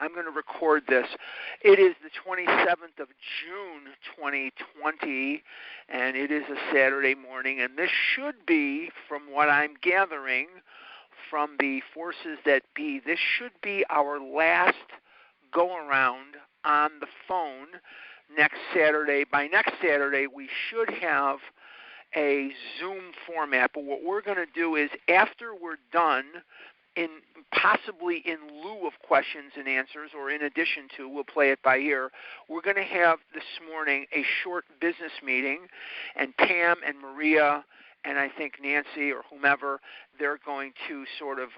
I'm going to record this. It is the 27th of June, 2020, and it is a Saturday morning, and this should be, from what I'm gathering from the forces that be, this should be our last go-around on the phone next Saturday. By next Saturday, we should have a Zoom format, but what we're going to do is after we're done, possibly in lieu of questions and answers or in addition to, we'll play it by ear, we're going to have this morning a short business meeting, and Pam and Maria and I think Nancy or whomever, they're going to sort of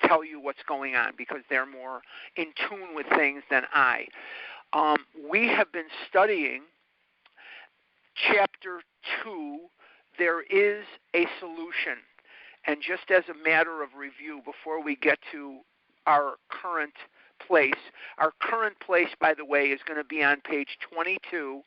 tell you what's going on because they're more in tune with things than I. We have been studying Chapter 2, There is a Solution. And just as a matter of review, before we get to our current place, by the way, is going to be on page 22.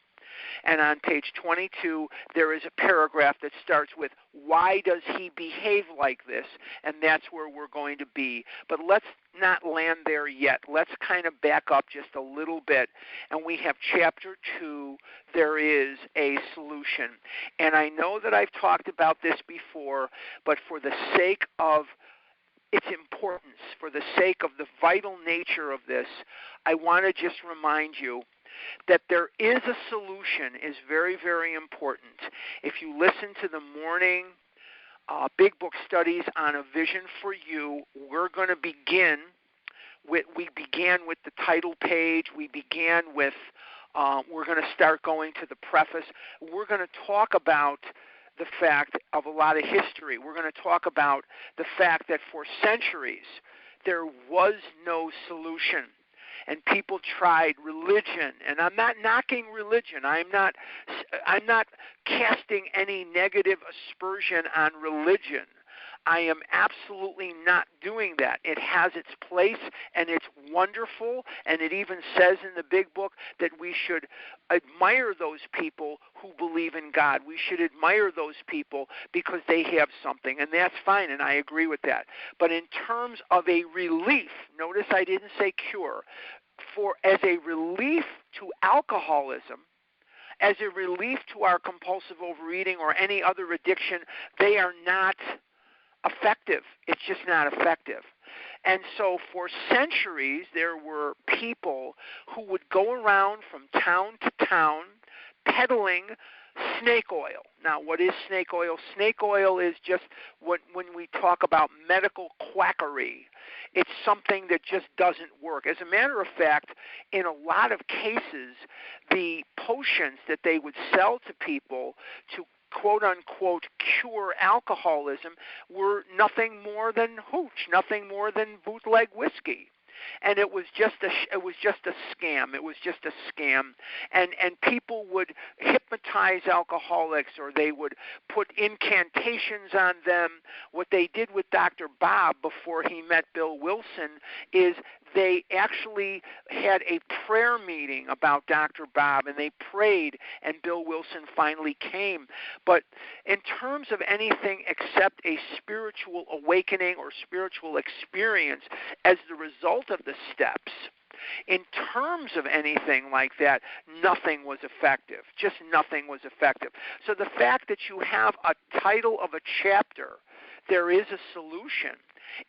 And on page 22, there is a paragraph that starts with, why does he behave like this? And that's where we're going to be. But let's not land there yet. Let's kind of back up just a little bit. And we have Chapter 2, There is a Solution. And I know that I've talked about this before, but for the sake of its importance, for the sake of the vital nature of this, I want to just remind you that there is a solution is very, very important. If you listen to the morning Big Book studies on A Vision for You, we're going to begin with, we began with the title page. We began with, we're going to start going to the preface. We're going to talk about the fact of a lot of history. We're going to talk about the fact that for centuries there was no solution. And people tried religion, and I'm not knocking religion. I'm not casting any negative aspersion on religion. I am absolutely not doing that. It has its place, and it's wonderful, and it even says in the Big Book that we should admire those people who believe in God. We should admire those people because they have something, and that's fine, and I agree with that. But in terms of a relief, notice I didn't say cure, as a relief to alcoholism, as a relief to our compulsive overeating or any other addiction, they are not effective. It's just not effective. And so for centuries, there were people who would go around from town to town peddling snake oil. Now, what is snake oil? Snake oil is just when we talk about medical quackery, it's something that just doesn't work. As a matter of fact, in a lot of cases, the potions that they would sell to people to quote-unquote cure alcoholism were nothing more than hooch, nothing more than bootleg whiskey. And it was just a scam. It was just a scam. And people would hypnotize alcoholics, or they would put incantations on them. What they did with Dr. Bob before he met Bill Wilson is they actually had a prayer meeting about Dr. Bob, and they prayed, and Bill Wilson finally came. But in terms of anything except a spiritual awakening or spiritual experience as the result of the steps, in terms of anything like that, nothing was effective. Just nothing was effective. So the fact that you have a title of a chapter, There is a Solution,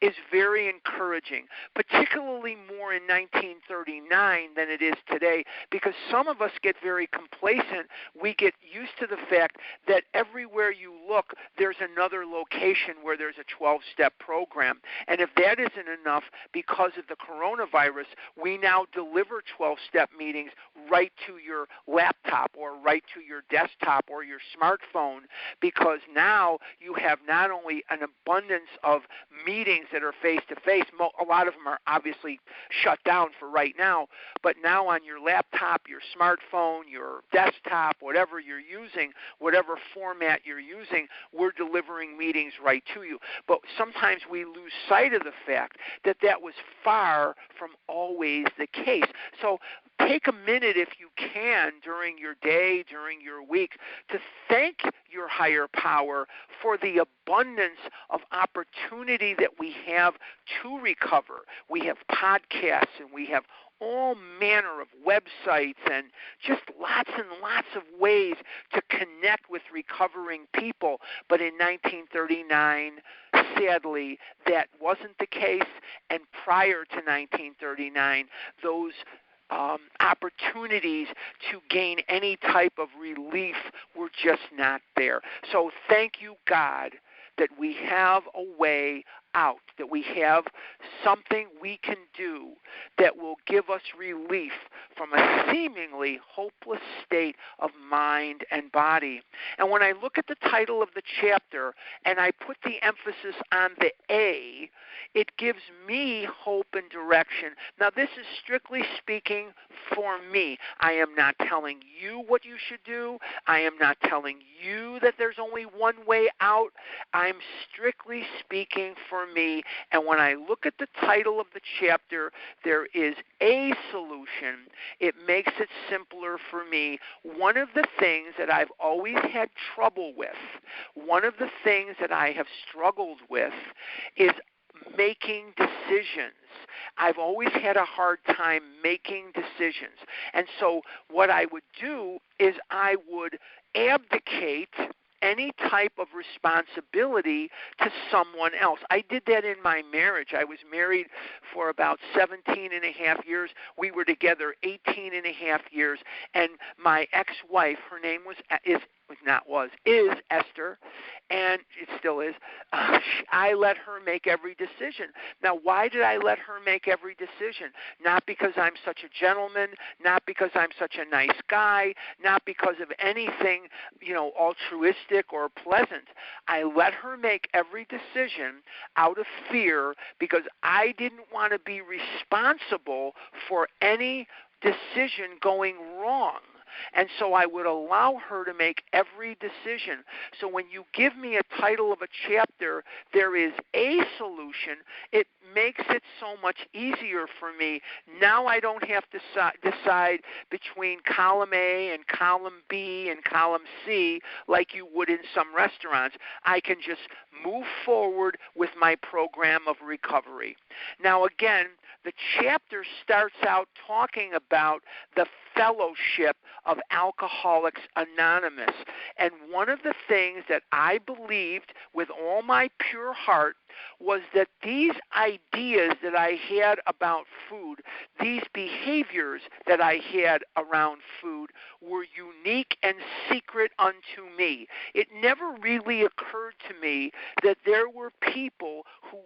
is very encouraging, particularly more in 1939 than it is today, because some of us get very complacent. We get used to the fact that everywhere you look, there's another location where there's a 12-step program. And if that isn't enough, because of the coronavirus, we now deliver 12-step meetings right to your laptop or right to your desktop or your smartphone, because now you have not only an abundance of meetings that are face-to-face. A lot of them are obviously shut down for right now, but now on your laptop, your smartphone, your desktop, whatever you're using, whatever format you're using, we're delivering meetings right to you. But sometimes we lose sight of the fact that that was far from always the case. So take a minute if you can during your day, during your week, to thank your higher power for the abundance of opportunity that we have to recover. We have podcasts and we have all manner of websites and just lots and lots of ways to connect with recovering people. But in 1939, sadly, that wasn't the case. And prior to 1939, those opportunities to gain any type of relief were just not there. So thank you, God, that we have a way out, that we have something we can do that will give us relief from a seemingly hopeless state of mind and body. And when I look at the title of the chapter and I put the emphasis on the A, it gives me hope and direction. Now, this is strictly speaking for me. I am not telling you what you should do. I am not telling you that there's only one way out. I'm strictly speaking for me. And when I look at the title of the chapter, there is a solution. It makes it simpler for me. One of the things that I've always had trouble with, one of the things that I have struggled with is making decisions. I've always had a hard time making decisions. And so what I would do is I would abdicate any type of responsibility to someone else. I did that in my marriage. I was married for about 17 and a half years. We were together 18 and a half years. And my ex-wife, her name is Esther, and it still is. I let her make every decision. Now, why did I let her make every decision? Not because I'm such a gentleman, not because I'm such a nice guy, not because of anything, altruistic or pleasant. I let her make every decision out of fear because I didn't want to be responsible for any decision going wrong. And so I would allow her to make every decision. So when you give me a title of a chapter, there is a solution. It makes it so much easier for me. Now I don't have to decide between column A and column B and column C like you would in some restaurants. I can just move forward with my program of recovery. Now again, the chapter starts out talking about the fellowship of Alcoholics Anonymous. And one of the things that I believed with all my pure heart was that these ideas that I had about food, these behaviors that I had around food were unique and secret unto me. It never really occurred to me that there were people who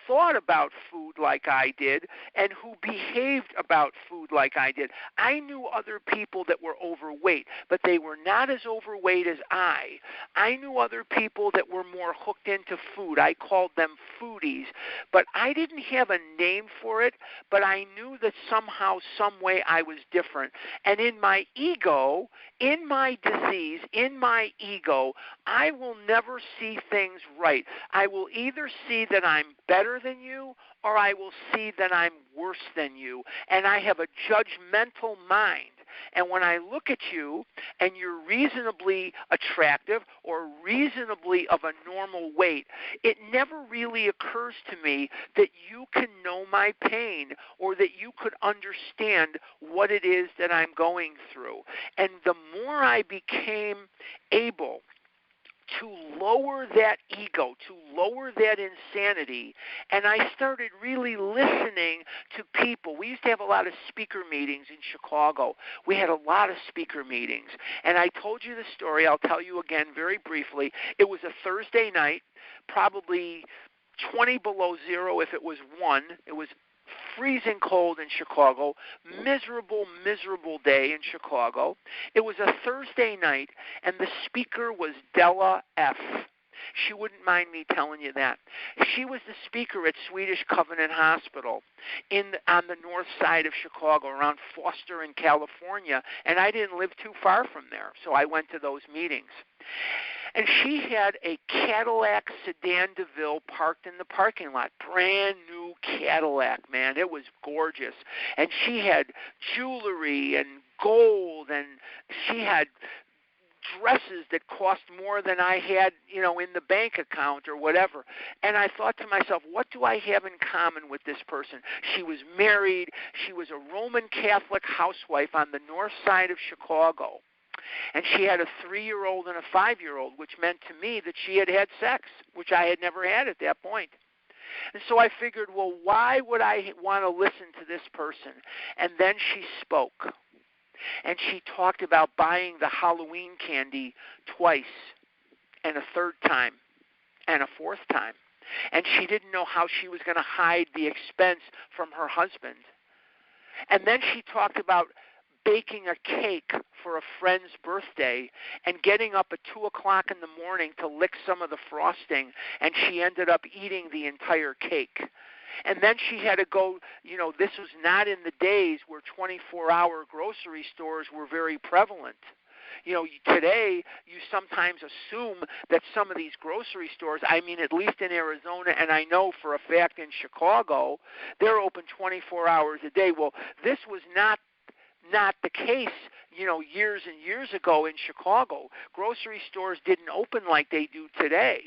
thought about food like I did and who behaved about food like I did. I knew other people that were overweight, but they were not as overweight as I. I knew other people that were more hooked into food. I called them foodies, but I didn't have a name for it, but I knew that somehow, some way I was different. And in my ego, in my disease, in my ego, I will never see things right. I will either see that I'm better than you, or I will see that I'm worse than you. And I have a judgmental mind. And when I look at you and you're reasonably attractive or reasonably of a normal weight, it never really occurs to me that you can know my pain or that you could understand what it is that I'm going through. And the more I became able to lower that ego, to lower that insanity, and I started really listening to people. We used to have a lot of speaker meetings in Chicago. We had a lot of speaker meetings, and I told you the story. I'll tell you again very briefly. It was a Thursday night, probably 20 below zero if it was 1. It was freezing cold in Chicago, miserable day in Chicago. It was a Thursday night, and the speaker was Della F. She wouldn't mind me telling you that. She was the speaker at Swedish Covenant Hospital on the north side of Chicago, around Foster in California, and I didn't live too far from there, so I went to those meetings. And she had a Cadillac Sedan DeVille parked in the parking lot. Brand new Cadillac, man. It was gorgeous. And she had jewelry and gold, and she had dresses that cost more than I had, in the bank account or whatever. And I thought to myself, what do I have in common with this person? She was married. She was a Roman Catholic housewife on the north side of Chicago. And she had a 3-year-old and a 5-year-old, which meant to me that she had had sex, which I had never had at that point. And so I figured, well, why would I want to listen to this person? And then she spoke. And she talked about buying the Halloween candy twice, and a third time, and a fourth time. And she didn't know how she was going to hide the expense from her husband. And then she talked about baking a cake for a friend's birthday and getting up at 2 o'clock in the morning to lick some of the frosting, and she ended up eating the entire cake. And then she had to go, this was not in the days where 24-hour grocery stores were very prevalent. Today you sometimes assume that some of these grocery stores, at least in Arizona, and I know for a fact in Chicago, they're open 24 hours a day. Well, this was not the case, years and years ago in Chicago. Grocery stores didn't open like they do today.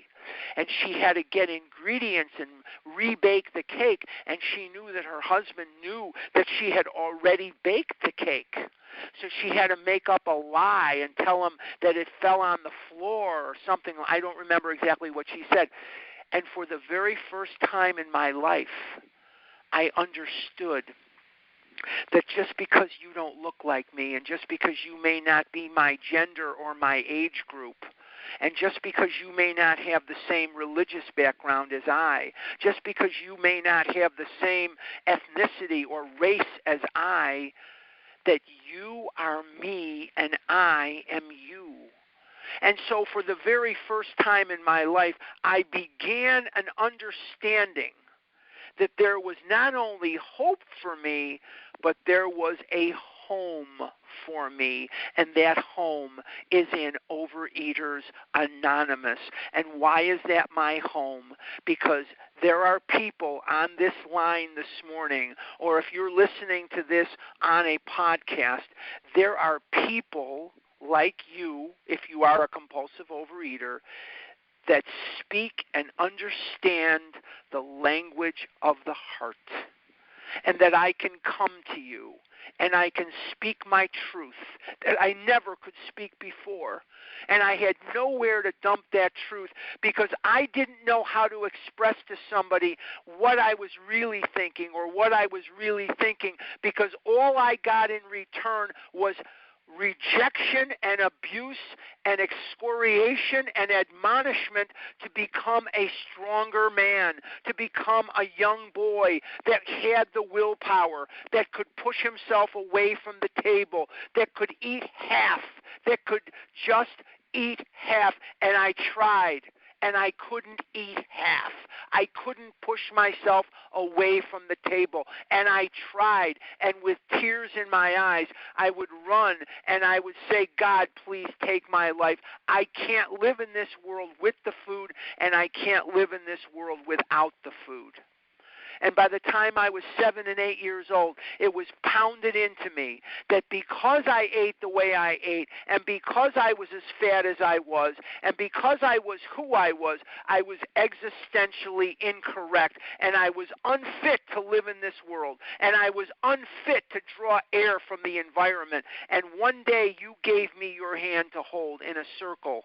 And she had to get ingredients and rebake the cake, and she knew that her husband knew that she had already baked the cake. So she had to make up a lie and tell him that it fell on the floor or something. I don't remember exactly what she said. And for the very first time in my life, I understood that just because you don't look like me, and just because you may not be my gender or my age group, and just because you may not have the same religious background as I, just because you may not have the same ethnicity or race as I, that you are me and I am you. And so for the very first time in my life, I began an understanding that there was not only hope for me, but there was a home for me, and that home is in Overeaters Anonymous. And why is that my home? Because there are people on this line this morning, or if you're listening to this on a podcast, there are people like you, if you are a compulsive overeater, that speak and understand the language of the heart, and that I can come to you and I can speak my truth that I never could speak before. And I had nowhere to dump that truth because I didn't know how to express to somebody what I was really thinking or what I was really thinking, because all I got in return was rejection and abuse and excoriation and admonishment to become a stronger man, to become a young boy that had the willpower, that could push himself away from the table, that could eat half, that could just eat half. And I tried, and I couldn't eat half. I couldn't push myself away from the table. And I tried, and with tears in my eyes, I would run and I would say, God, please take my life. I can't live in this world with the food, and I can't live in this world without the food. And by the time I was 7 and 8 years old, it was pounded into me that because I ate the way I ate, and because I was as fat as I was, and because I was who I was existentially incorrect, and I was unfit to live in this world, and I was unfit to draw air from the environment. And one day you gave me your hand to hold in a circle,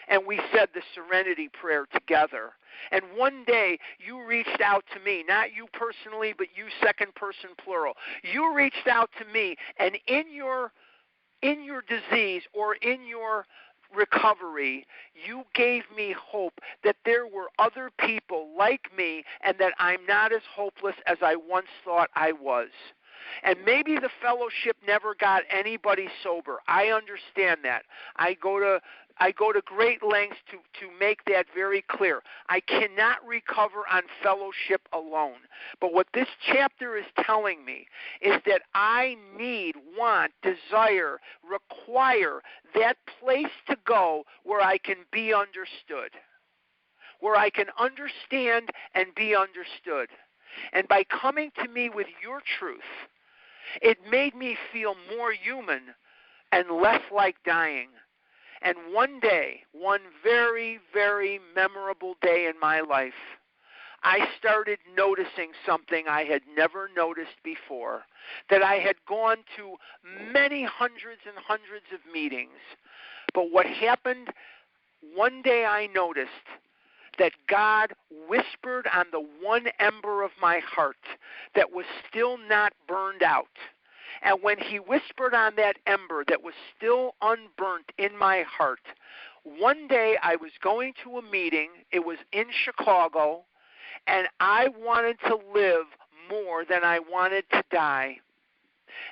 and we said the serenity prayer together. And one day you reached out to me, not you personally, but you second person plural. You reached out to me, and in your disease or in your recovery, you gave me hope that there were other people like me and that I'm not as hopeless as I once thought I was. And maybe the fellowship never got anybody sober. I understand that. I go to great lengths to make that very clear. I cannot recover on fellowship alone. But what this chapter is telling me is that I need, want, desire, require that place to go where I can be understood, where I can understand and be understood. And by coming to me with your truth, it made me feel more human and less like dying. And one day, one very, very memorable day in my life, I started noticing something I had never noticed before, that I had gone to many hundreds and hundreds of meetings. But what happened, one day I noticed that God whispered on the one ember of my heart that was still not burned out. And when he whispered on that ember that was still unburnt in my heart, one day I was going to a meeting. It was in Chicago, and I wanted to live more than I wanted to die.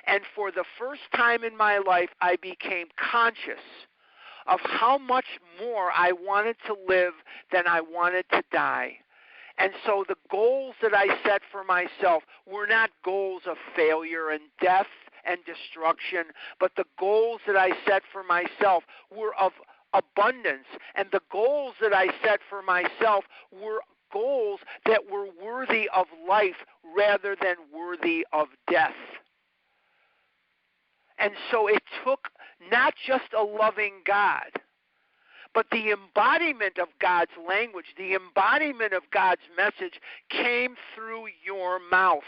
And for the first time in my life, I became conscious of how much more I wanted to live than I wanted to die. And so the goals that I set for myself were not goals of failure and death and destruction, but the goals that I set for myself were of abundance. And the goals that I set for myself were goals that were worthy of life rather than worthy of death. And so it took not just a loving God, but the embodiment of God's language, the embodiment of God's message came through your mouth.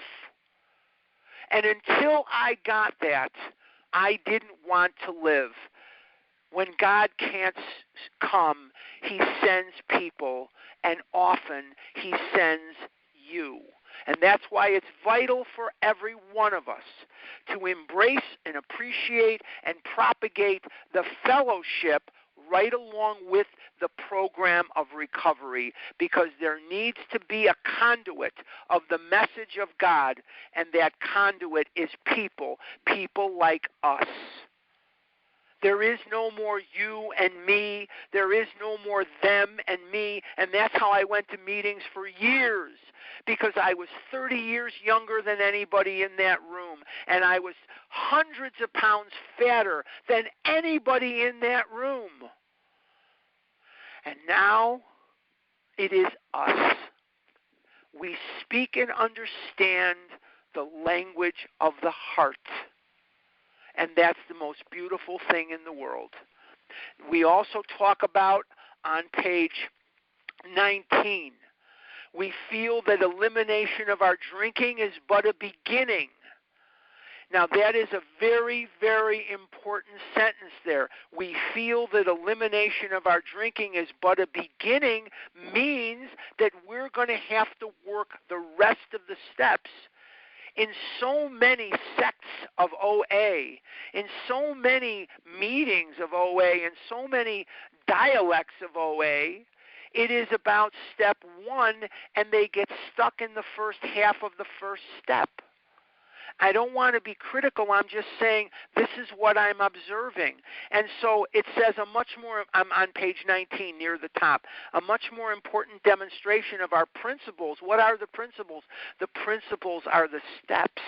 And until I got that, I didn't want to live. When God can't come, he sends people, and often he sends you. And that's why it's vital for every one of us to embrace and appreciate and propagate the fellowship right along with the program of recovery, because there needs to be a conduit of the message of God, and that conduit is people like us. There is no more you and me. There is no more them and me. And that's how I went to meetings for years, because I was 30 years younger than anybody in that room, and I was hundreds of pounds fatter than anybody in that room. And now it is us. We speak and understand the language of the heart. And that's the most beautiful thing in the world. We also talk about on page 19, we feel that elimination of our drinking is but a beginning. Now that is a very, very important sentence there. We feel that elimination of our drinking is but a beginning means that we're going to have to work the rest of the steps. In so many sects of OA, in so many meetings of OA, in so many dialects of OA, it is about step one, and they get stuck in the first half of the first step. I don't want to be critical. I'm just saying this is what I'm observing. And so it says a much more, I'm on page 19 near the top, a much more important demonstration of our principles. What are the principles? The principles are the steps.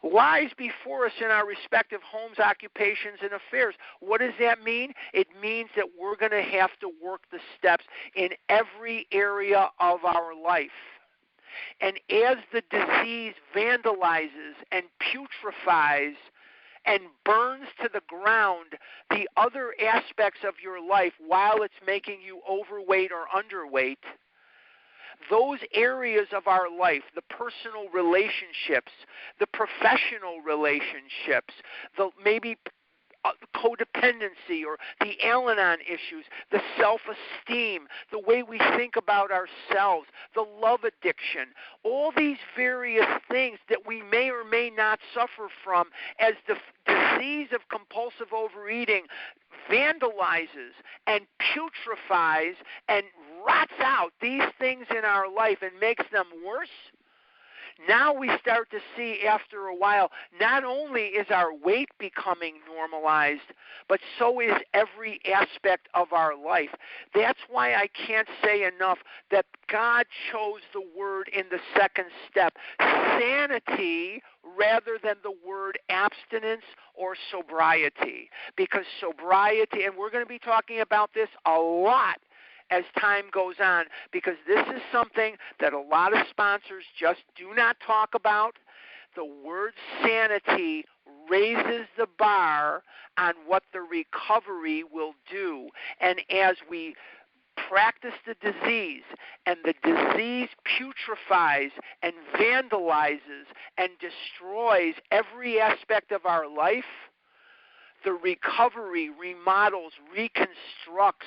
Lies before us in our respective homes, occupations, and affairs. What does that mean? It means that we're going to have to work the steps in every area of our life. And as the disease vandalizes and putrefies and burns to the ground the other aspects of your life while it's making you overweight or underweight, those areas of our life, the personal relationships, the professional relationships, the maybe codependency or the Al-Anon issues, the self-esteem, the way we think about ourselves, the love addiction, all these various things that we may or may not suffer from as the disease of compulsive overeating vandalizes and putrefies and rots out these things in our life and makes them worse. Now we start to see after a while, not only is our weight becoming normalized, but so is every aspect of our life. That's why I can't say enough that God chose the word in the second step, sanity, rather than the word abstinence or sobriety. Because sobriety, and we're going to be talking about this a lot as time goes on, because this is something that a lot of sponsors just do not talk about. The word sanity raises the bar on what the recovery will do. And as we practice the disease, and the disease putrefies and vandalizes and destroys every aspect of our life, the recovery remodels, reconstructs,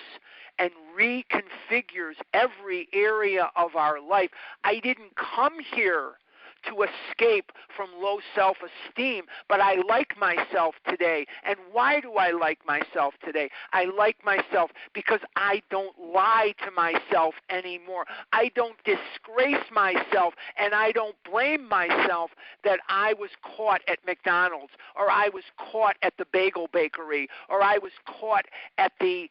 and reconfigures every area of our life. I didn't come here to escape from low self-esteem, but I like myself today. And why do I like myself today? I like myself because I don't lie to myself anymore. I don't disgrace myself, and I don't blame myself that I was caught at McDonald's, or I was caught at the bagel bakery, or I was caught at the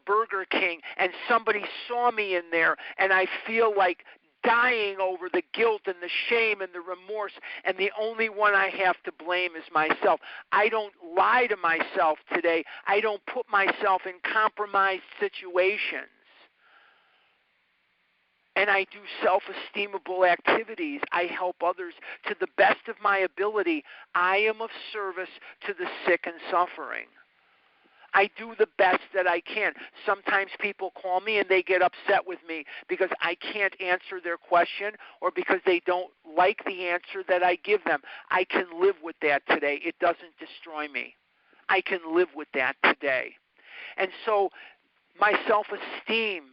Burger King, and somebody saw me in there, and I feel like dying over the guilt and the shame and the remorse, and the only one I have to blame is myself. I don't lie to myself today. I don't put myself in compromised situations. And I do self-esteemable activities. I help others to the best of my ability. I am of service to the sick and suffering. I do the best that I can. Sometimes people call me and they get upset with me because I can't answer their question or because they don't like the answer that I give them. I can live with that today. It doesn't destroy me. I can live with that today. And so my self-esteem,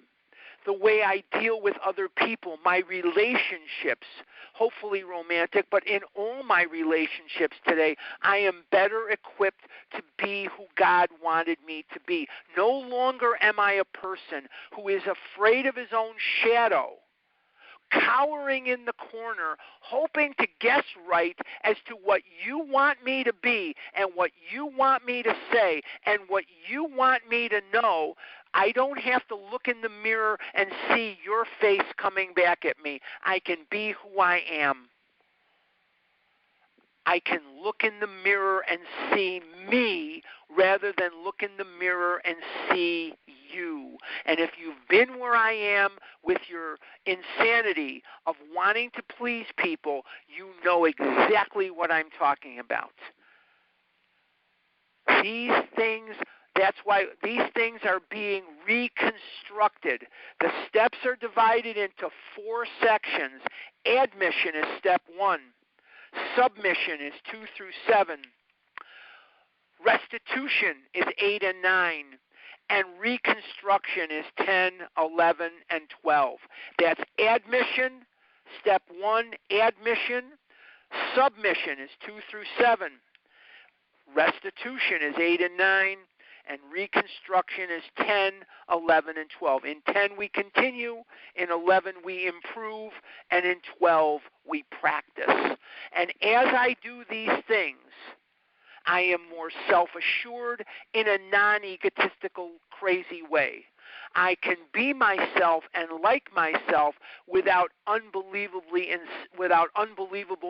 the way I deal with other people, my relationships, hopefully romantic, but in all my relationships today, I am better equipped to be who God wanted me to be. No longer am I a person who is afraid of his own shadow, cowering in the corner, hoping to guess right as to what you want me to be and what you want me to say and what you want me to know. I don't have to look in the mirror and see your face coming back at me. I can be who I am. I can look in the mirror and see me rather than look in the mirror and see you. And if you've been where I am with your insanity of wanting to please people, you know exactly what I'm talking about. These things, that's why these things are being reconstructed. The steps are divided into 4 sections. Admission is step 1. Submission is 2 through 7. Restitution is 8 and 9. And reconstruction is 10, 11, and 12. That's admission, step 1, admission. Submission is 2 through 7. Restitution is 8 and 9. And reconstruction is 10, 11, and 12. In 10, we continue. In 11, we improve. And in 12, we practice. And as I do these things, I am more self-assured in a non-egotistical, crazy way. I can be myself and like myself without unbelievable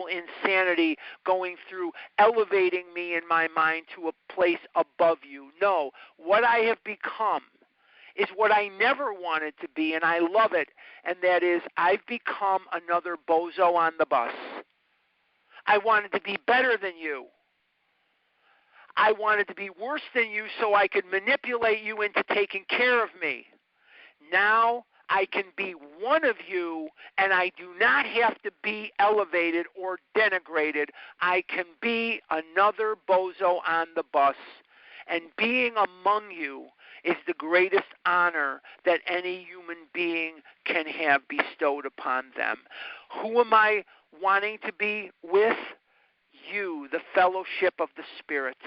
insanity going through, elevating me in my mind to a place above you. No, what I have become is what I never wanted to be, and I love it, and that is I've become another bozo on the bus. I wanted to be better than you. I wanted to be worse than you so I could manipulate you into taking care of me. Now I can be one of you, and I do not have to be elevated or denigrated. I can be another bozo on the bus. And being among you is the greatest honor that any human being can have bestowed upon them. Who am I wanting to be with? You, the fellowship of the Spirit.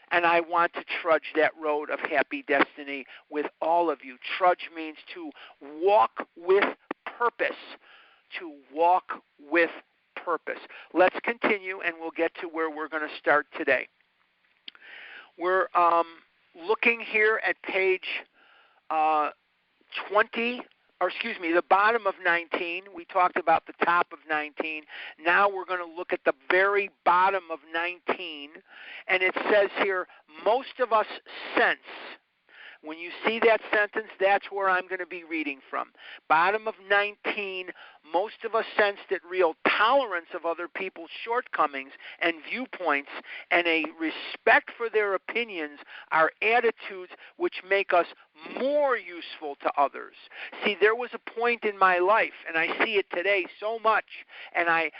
And I want to trudge that road of happy destiny with all of you. Trudge means to walk with purpose. To walk with purpose. Let's continue, and we'll get to where we're going to start today. We're looking here at page 20, or excuse me, the bottom of 19. We talked about the top of 19. Now we're going to look at the very bottom of 19, and it says here, most of us sense. When you see that sentence, that's where I'm going to be reading from. Bottom of 19, most of us sense that real tolerance of other people's shortcomings and viewpoints and a respect for their opinions are attitudes which make us more useful to others. See, there was a point in my life, and I see it today so much, and I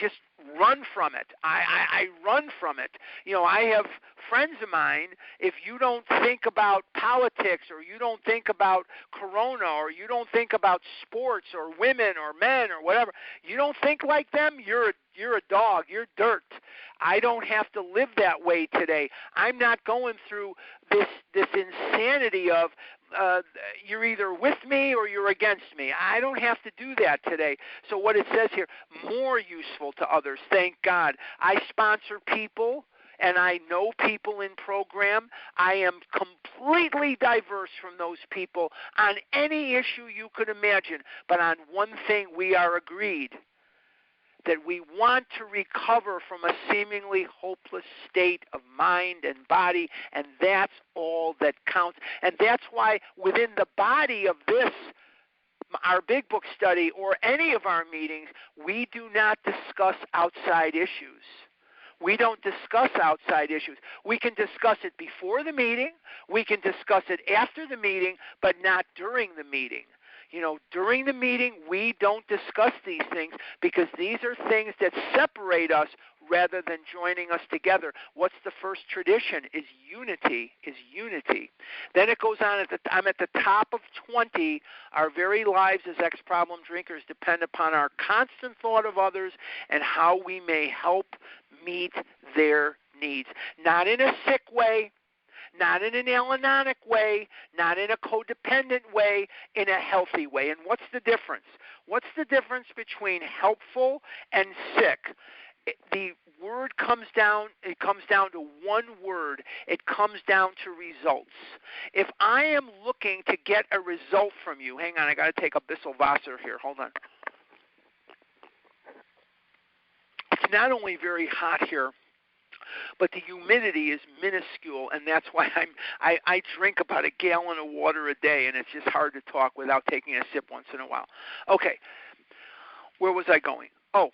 just run from it. I run from it. You know, I have friends of mine, if you don't think about politics or you don't think about corona or you don't think about sports or women or men or whatever, you don't think like them, you're a dog, you're dirt. I don't have to live that way today. I'm not going through this insanity of you're either with me or you're against me. I don't have to do that today. So what it says here, more useful to others, thank God. I sponsor people, and I know people in program. I am completely diverse from those people on any issue you could imagine. But on one thing we are agreed, that we want to recover from a seemingly hopeless state of mind and body, and that's all that counts. And that's why within the body of this, our Big Book study, or any of our meetings, we do not discuss outside issues. We don't discuss outside issues. We can discuss it before the meeting, we can discuss it after the meeting, but not during the meeting. You know, during the meeting, we don't discuss these things because these are things that separate us rather than joining us together. What's the first tradition is unity. Then it goes on, I'm at the top of 20. Our very lives as ex-problem drinkers depend upon our constant thought of others and how we may help meet their needs. Not in a sick way, not in an Al-Anonic way, not in a codependent way, in a healthy way. And what's the difference? What's the difference between helpful and sick? The word comes down to one word. It comes down to results. If I am looking to get a result from you, hang on, I got to take a Bissell Wasser here. Hold on. It's not only very hot here, but the humidity is minuscule, and that's why I drink about a gallon of water a day, and it's just hard to talk without taking a sip once in a while. Okay, where was I going? Oh,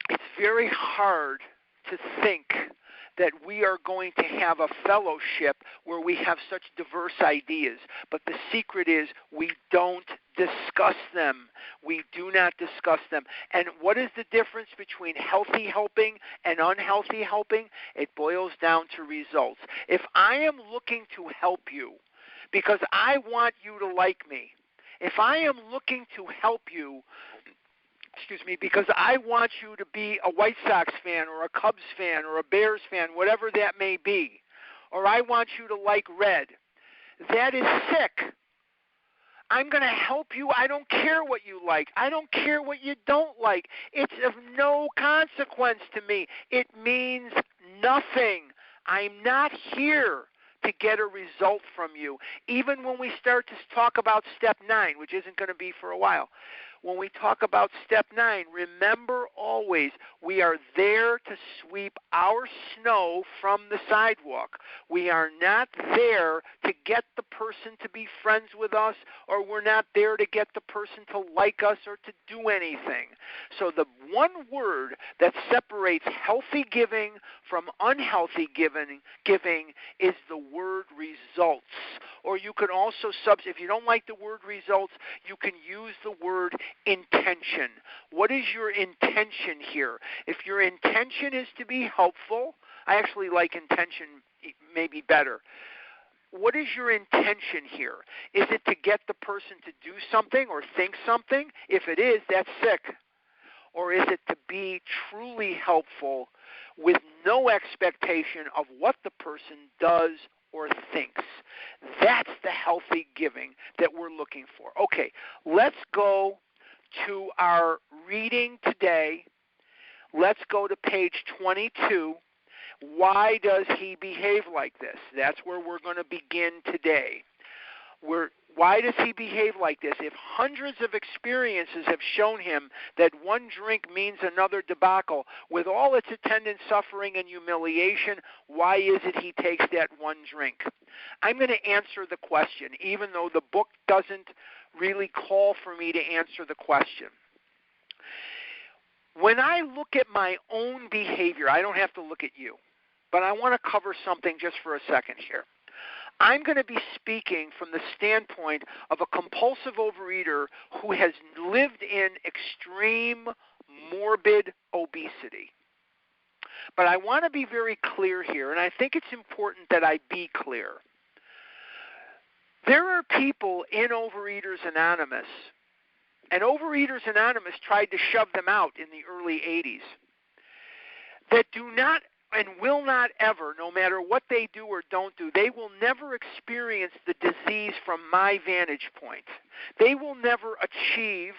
it's very hard to think that we are going to have a fellowship where we have such diverse ideas. But the secret is we don't discuss them. We do not discuss them. And what is the difference between healthy helping and unhealthy helping? It boils down to results. If I am looking to help you because I want you to like me, if I am looking to help you because I want you to be a White Sox fan or a Cubs fan or a Bears fan, whatever that may be, or I want you to like red, that is sick. I'm going to help you. I don't care what you like. I don't care what you don't like. It's of no consequence to me. It means nothing. I'm not here to get a result from you. Even when we start to talk about step 9, which isn't going to be for a while, when we talk about step 9, remember always we are there to sweep our snow from the sidewalk. We are not there to get the person to be friends with us, or we're not there to get the person to like us or to do anything. So the one word that separates healthy giving from unhealthy giving is the word results. Or you can also if you don't like the word results, you can use the word intention. What is your intention here? If your intention is to be helpful, I actually like intention maybe better. What is your intention here? Is it to get the person to do something or think something? If it is, that's sick. Or is it to be truly helpful with no expectation of what the person does or thinks? That's the healthy giving that we're looking for. Okay, let's go to our reading today, Let's go to page 22. Why does he behave like this? That's where we're going to begin today. Why does he behave like this? If hundreds of experiences have shown him that one drink means another debacle, with all its attendant suffering and humiliation, why is it he takes that one drink? I'm going to answer the question, even though the book doesn't really call for me to answer the question. When I look at my own behavior, I don't have to look at you, but I want to cover something just for a second here. I'm going to be speaking from the standpoint of a compulsive overeater who has lived in extreme morbid obesity. But I want to be very clear here, and I think it's important that I be clear. There are people in Overeaters Anonymous, and Overeaters Anonymous tried to shove them out in the early 80s, that do not and will not ever, no matter what they do or don't do, they will never experience the disease from my vantage point. They will never achieve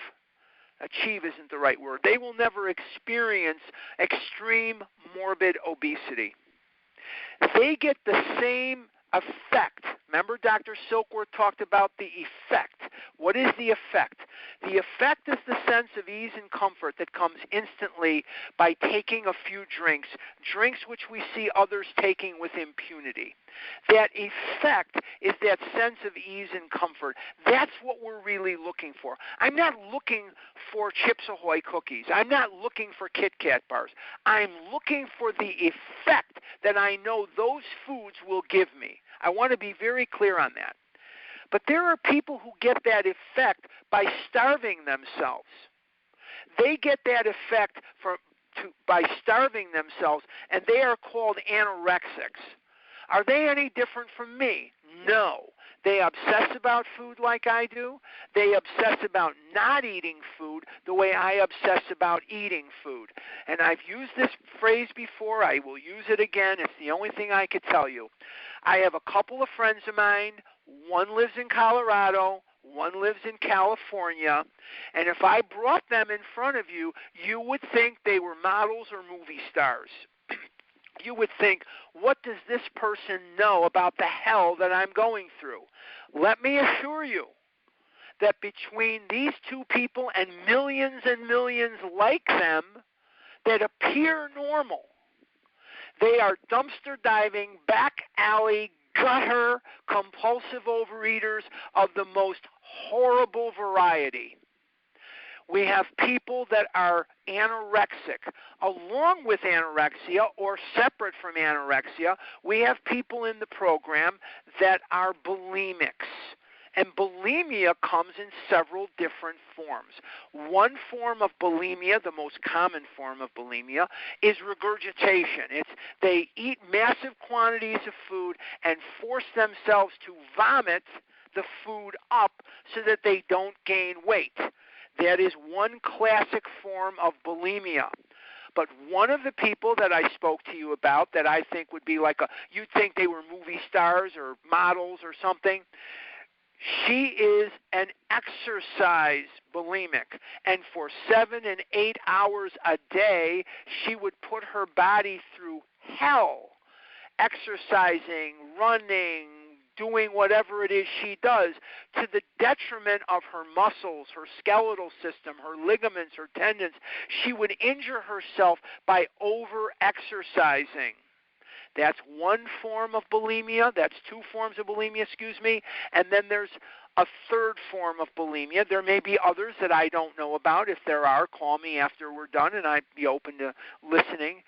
isn't the right word, they will never experience extreme morbid obesity. They get the same effect. Remember Dr. Silkworth talked about the effect. What is the effect? The effect is the sense of ease and comfort that comes instantly by taking a few drinks which we see others taking with impunity. That effect is that sense of ease and comfort. That's what we're really looking for. I'm not looking for Chips Ahoy cookies. I'm not looking for Kit Kat bars. I'm looking for the effect that I know those foods will give me. I want to be very clear on that. But there are people who get that effect by starving themselves. They get that effect by starving themselves, and they are called anorexics. Are they any different from me? No. They obsess about food like I do. They obsess about not eating food the way I obsess about eating food. And I've used this phrase before. I will use it again. It's the only thing I could tell you. I have a couple of friends of mine. One lives in Colorado. One lives in California. And if I brought them in front of you, you would think they were models or movie stars. You would think, what does this person know about the hell that I'm going through? Let me assure you that between these two people and millions like them that appear normal, they are dumpster diving, back alley, gutter, compulsive overeaters of the most horrible variety. We have people that are anorexic. Along with anorexia or separate from anorexia, we have people in the program that are bulimics. And bulimia comes in several different forms. One form of bulimia, the most common form of bulimia, is regurgitation. They eat massive quantities of food and force themselves to vomit the food up so that they don't gain weight. That is one classic form of bulimia. But one of the people that I spoke to you about that I think would be you'd think they were movie stars or models or something, she is an exercise bulimic. And for 7 and 8 hours a day, she would put her body through hell, exercising, running, doing whatever it is she does, to the detriment of her muscles, her skeletal system, her ligaments, her tendons. She would injure herself by over-exercising. That's one form of bulimia. That's two forms of bulimia, And then there's a third form of bulimia. There may be others that I don't know about. If there are, call me after we're done, and I'd be open to listening.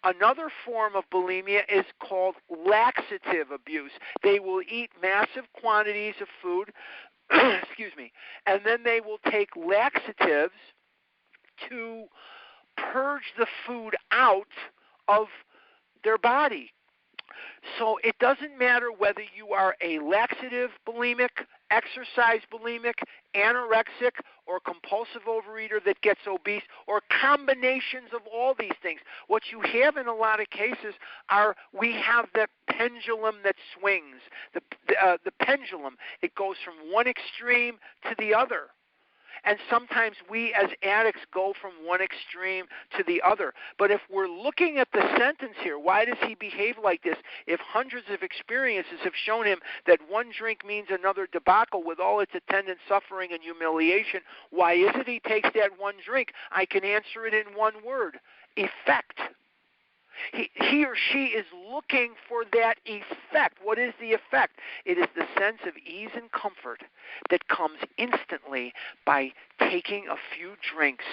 Another form of bulimia is called laxative abuse. They will eat massive quantities of food, and then they will take laxatives to purge the food out of their body. So it doesn't matter whether you are a laxative bulimic, exercise bulimic, anorexic, or compulsive overeater that gets obese, or combinations of all these things. What you have in a lot of cases we have the pendulum that swings. The pendulum, it goes from one extreme to the other. And sometimes we as addicts go from one extreme to the other. But if we're looking at the sentence here, why does he behave like this? If hundreds of experiences have shown him that one drink means another debacle with all its attendant suffering and humiliation, why is it he takes that one drink? I can answer it in one word: effect. He or she is looking for that effect. What is the effect? It is the sense of ease and comfort that comes instantly by taking a few drinks.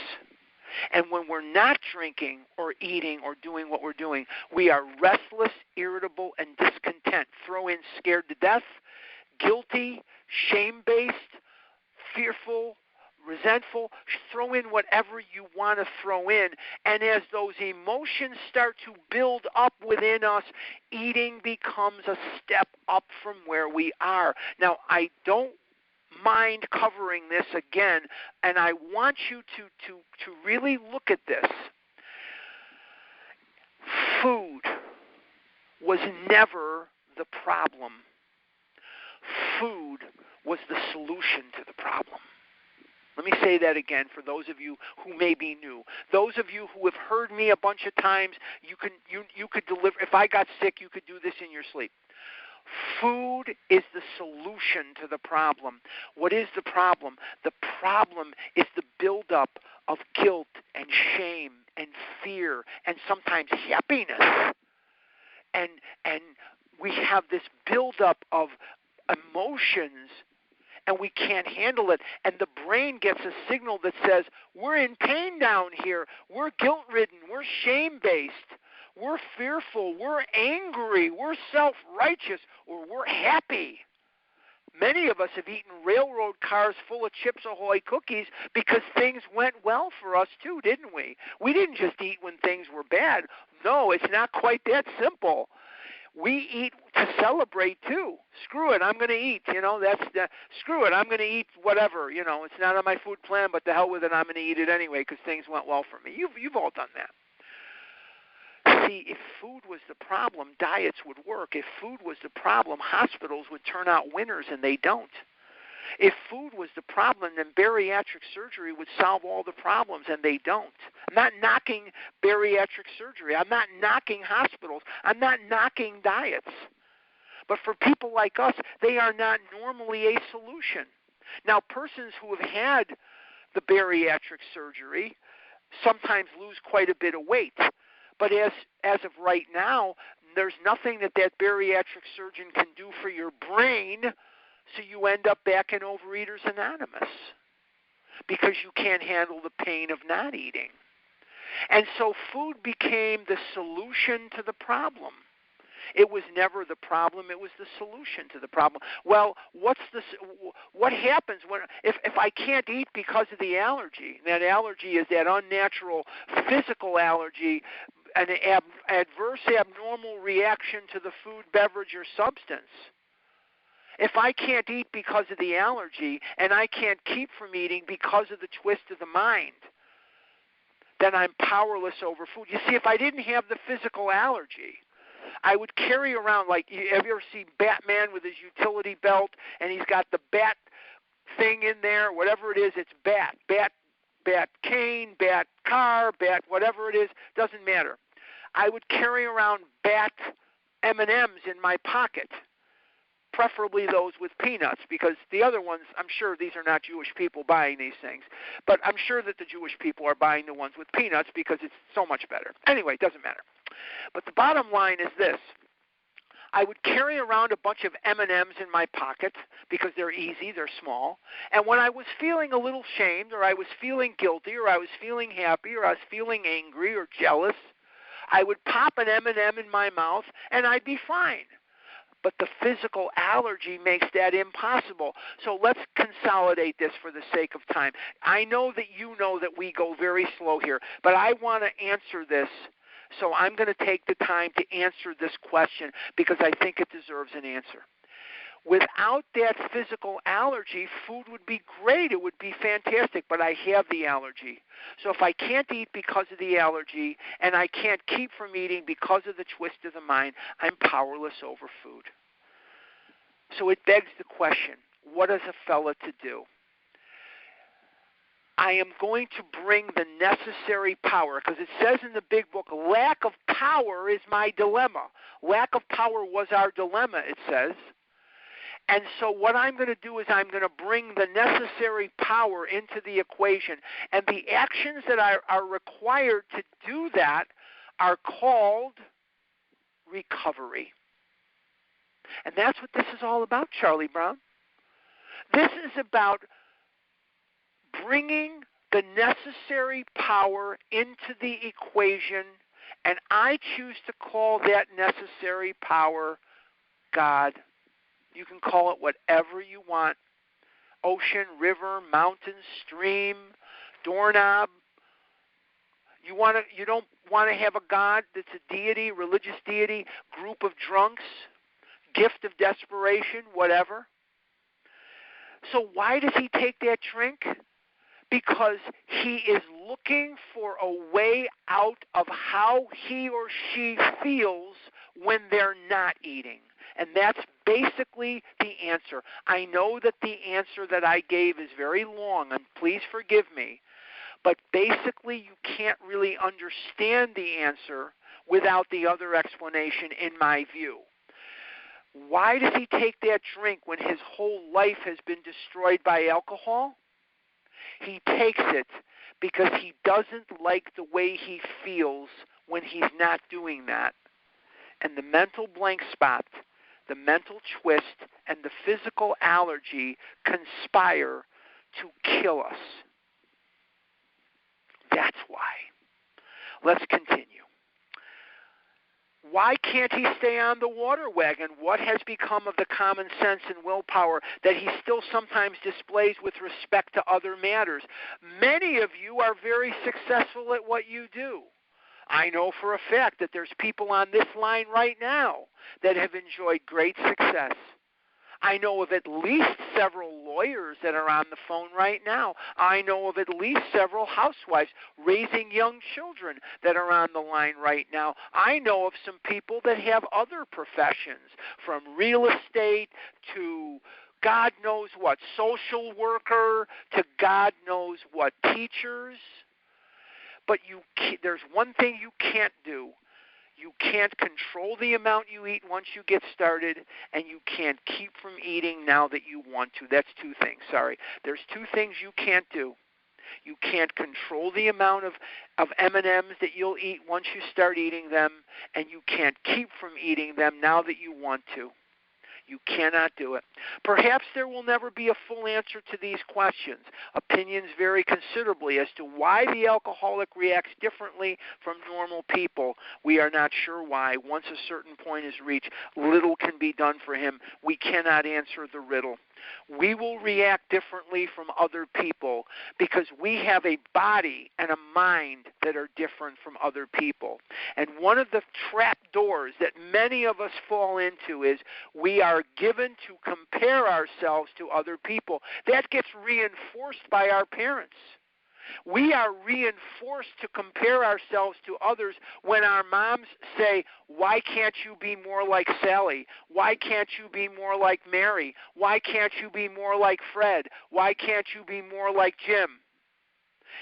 And when we're not drinking or eating or doing what we're doing, we are restless, irritable, and discontent. Throw in scared to death, guilty, shame-based, fearful, resentful. Throw in whatever you want to throw in. And as those emotions start to build up within us, eating becomes a step up from where we are. Now, I don't mind covering this again, and I want you to really look at this. Food was never the problem. Food was the solution to the problem. Let me say that again for those of you who may be new. Those of you who have heard me a bunch of times, you could deliver. If I got sick, you could do this in your sleep. Food is the solution to the problem. What is the problem? The problem is the buildup of guilt and shame and fear and sometimes happiness. And we have this buildup of emotions, and we can't handle it. And the brain gets a signal that says, we're in pain down here. We're guilt-ridden. We're shame-based. We're fearful. We're angry. We're self-righteous. Or we're happy. Many of us have eaten railroad cars full of Chips Ahoy cookies because things went well for us too, didn't we? We didn't just eat when things were bad. No, it's not quite that simple. We eat to celebrate too. Screw it, I'm going to eat. Screw it, I'm going to eat whatever. It's not on my food plan, but the hell with it, I'm going to eat it anyway because things went well for me. You've all done that. See, if food was the problem, diets would work. If food was the problem, hospitals would turn out winners, and they don't. If food was the problem, then bariatric surgery would solve all the problems, and they don't. I'm not knocking bariatric surgery. I'm not knocking hospitals. I'm not knocking diets. But for people like us, they are not normally a solution. Now, persons who have had the bariatric surgery sometimes lose quite a bit of weight. But as of right now, there's nothing that bariatric surgeon can do for your brain, so you end up back in Overeaters Anonymous because you can't handle the pain of not eating. And so food became the solution to the problem. It was never the problem, it was the solution to the problem. Well, what happens if I can't eat because of the allergy? That allergy is that unnatural physical allergy, an adverse abnormal reaction to the food, beverage, or substance. If I can't eat because of the allergy and I can't keep from eating because of the twist of the mind, then I'm powerless over food. You see, if I didn't have the physical allergy, I would carry around, like, have you ever seen Batman with his utility belt and he's got the bat thing in there, whatever it is, it's bat cane, bat car, bat whatever it is, doesn't matter. I would carry around bat M&Ms in my pocket, preferably those with peanuts, because the other ones, I'm sure these are not Jewish people buying these things, but I'm sure that the Jewish people are buying the ones with peanuts because it's so much better. Anyway, it doesn't matter. But the bottom line is this. I would carry around a bunch of M&Ms in my pocket because they're easy, they're small, and when I was feeling a little shamed, or I was feeling guilty, or I was feeling happy, or I was feeling angry or jealous, I would pop an M&M in my mouth and I'd be fine. But the physical allergy makes that impossible. So let's consolidate this for the sake of time. I know that you know that we go very slow here, but I want to answer this. So I'm going to take the time to answer this question because I think it deserves an answer. Without that physical allergy, food would be great. It would be fantastic, but I have the allergy. So if I can't eat because of the allergy and I can't keep from eating because of the twist of the mind, I'm powerless over food. So it begs the question, what is a fella to do? I am going to bring the necessary power, because it says in the big book, lack of power is my dilemma. Lack of power was our dilemma, it says. And so what I'm going to do is I'm going to bring the necessary power into the equation. And the actions that are required to do that are called recovery. And that's what this is all about, Charlie Brown. This is about bringing the necessary power into the equation, and I choose to call that necessary power God. You can call it whatever you want. Ocean, river, mountain, stream, doorknob. You don't want to have a God that's a deity, religious deity, group of drunks, gift of desperation, whatever. So why does he take that drink? Because he is looking for a way out of how he or she feels when they're not eating. And that's basically the answer. I know that the answer that I gave is very long, and please forgive me, but basically you can't really understand the answer without the other explanation, in my view. Why does he take that drink when his whole life has been destroyed by alcohol? He takes it because he doesn't like the way he feels when he's not doing that. And the mental blank spot, the mental twist, and the physical allergy conspire to kill us. That's why. Let's continue. Why can't he stay on the water wagon? What has become of the common sense and willpower that he still sometimes displays with respect to other matters? Many of you are very successful at what you do. I know for a fact that there's people on this line right now that have enjoyed great success. I know of at least several lawyers that are on the phone right now. I know of at least several housewives raising young children that are on the line right now. I know of some people that have other professions, from real estate to God knows what, social worker, to God knows what, teachers. But there's one thing you can't do. You can't control the amount you eat once you get started, and you can't keep from eating now that you want to. That's two things, sorry. There's two things you can't do. You can't control the amount of M&Ms that you'll eat once you start eating them, and you can't keep from eating them now that you want to. You cannot do it. Perhaps there will never be a full answer to these questions. Opinions vary considerably as to why the alcoholic reacts differently from normal people. We are not sure why. Once a certain point is reached, little can be done for him. We cannot answer the riddle. We will react differently from other people because we have a body and a mind that are different from other people. And one of the trap doors that many of us fall into is we are given to compare ourselves to other people. That gets reinforced by our parents. We are reinforced to compare ourselves to others when our moms say, why can't you be more like Sally? Why can't you be more like Mary? Why can't you be more like Fred? Why can't you be more like Jim?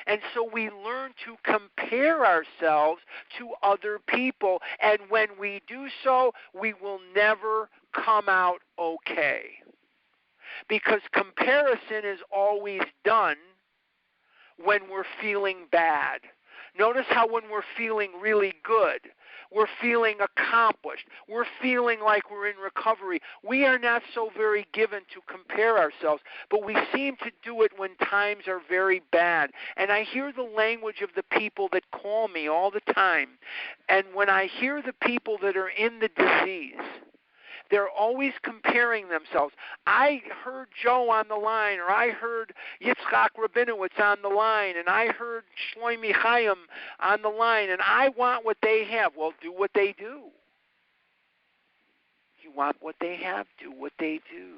And so we learn to compare ourselves to other people, and when we do so, we will never come out okay. Because comparison is always done when we're feeling bad. Notice how when we're feeling really good, we're feeling accomplished, we're feeling like we're in recovery, we are not so very given to compare ourselves, but we seem to do it when times are very bad. And I hear the language of the people that call me all the time, and when I hear the people that are in the disease, they're always comparing themselves. I heard Joe on the line, or I heard Yitzchak Rabinowitz on the line, and I heard Shlomi Chaim on the line, and I want what they have. Well, do what they do. You want what they have? Do what they do.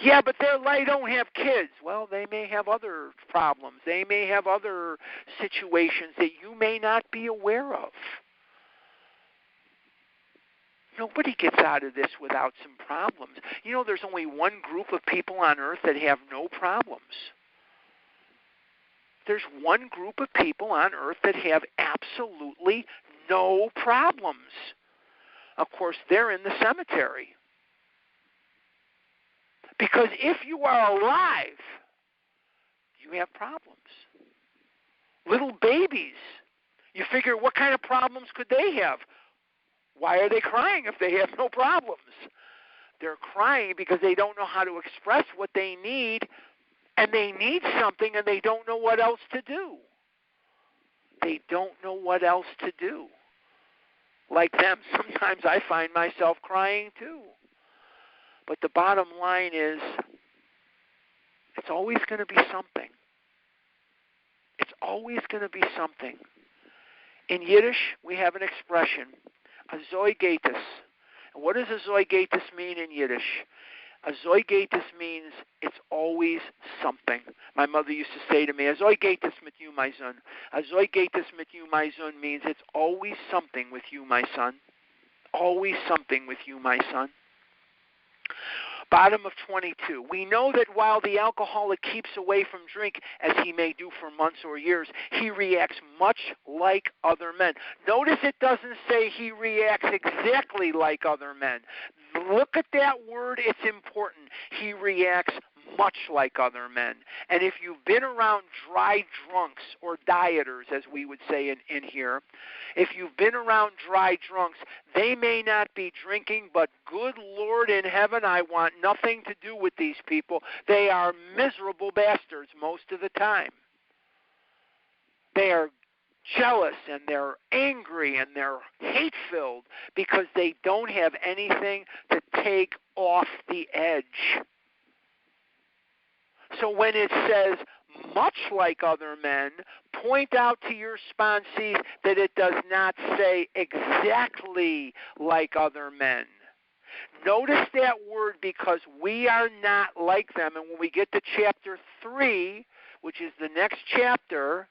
Yeah, but they don't have kids. Well, they may have other problems. They may have other situations that you may not be aware of. Nobody gets out of this without some problems. You know, there's only one group of people on earth that have no problems. there's one group of people on earth that have absolutely no problems. Of course, they're in the cemetery. Because if you are alive, you have problems. Little babies, you figure, what kind of problems could they have? Why are they crying if they have no problems? They're crying because they don't know how to express what they need, and they need something, and they don't know what else to do. They don't know what else to do. Like them, sometimes I find myself crying too. But the bottom line is, it's always going to be something. It's always going to be something. In Yiddish, we have an expression, a zoigatus. And what does a zoigatus mean in Yiddish? A zoigatus means it's always something. My mother used to say to me, a zoigatus mit you, my son. A zoigatus mit you, my son means it's always something with you, my son. Always something with you, my son. Bottom of 22. We know that while the alcoholic keeps away from drink, as he may do for months or years, he reacts much like other men. Notice it doesn't say he reacts exactly like other men. Look at that word. It's important. He reacts much like other men. And if you've been around dry drunks or dieters, as we would say in here, if you've been around dry drunks, they may not be drinking, but good Lord in heaven, I want nothing to do with these people. They are miserable bastards most of the time. They are jealous, and they're angry, and they're hate-filled because they don't have anything to take off the edge. So when it says, much like other men, point out to your sponsees that it does not say exactly like other men. Notice that word, because we are not like them. And when we get to chapter 3, which is the next chapter,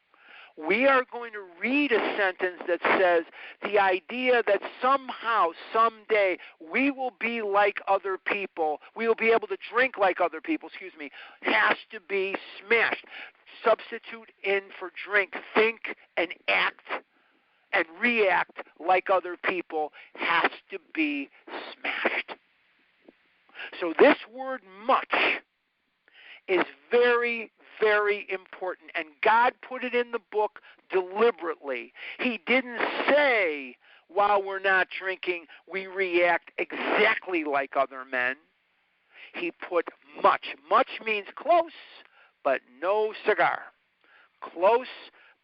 we are going to read a sentence that says the idea that somehow, someday, we will be like other people, we will be able to drink like other people, has to be smashed. Substitute in for drink, think and act and react like other people has to be smashed. So this word much is very, very important, and God put it in the book deliberately. He didn't say, while we're not drinking, we react exactly like other men. He put much. Much means close, but no cigar. Close,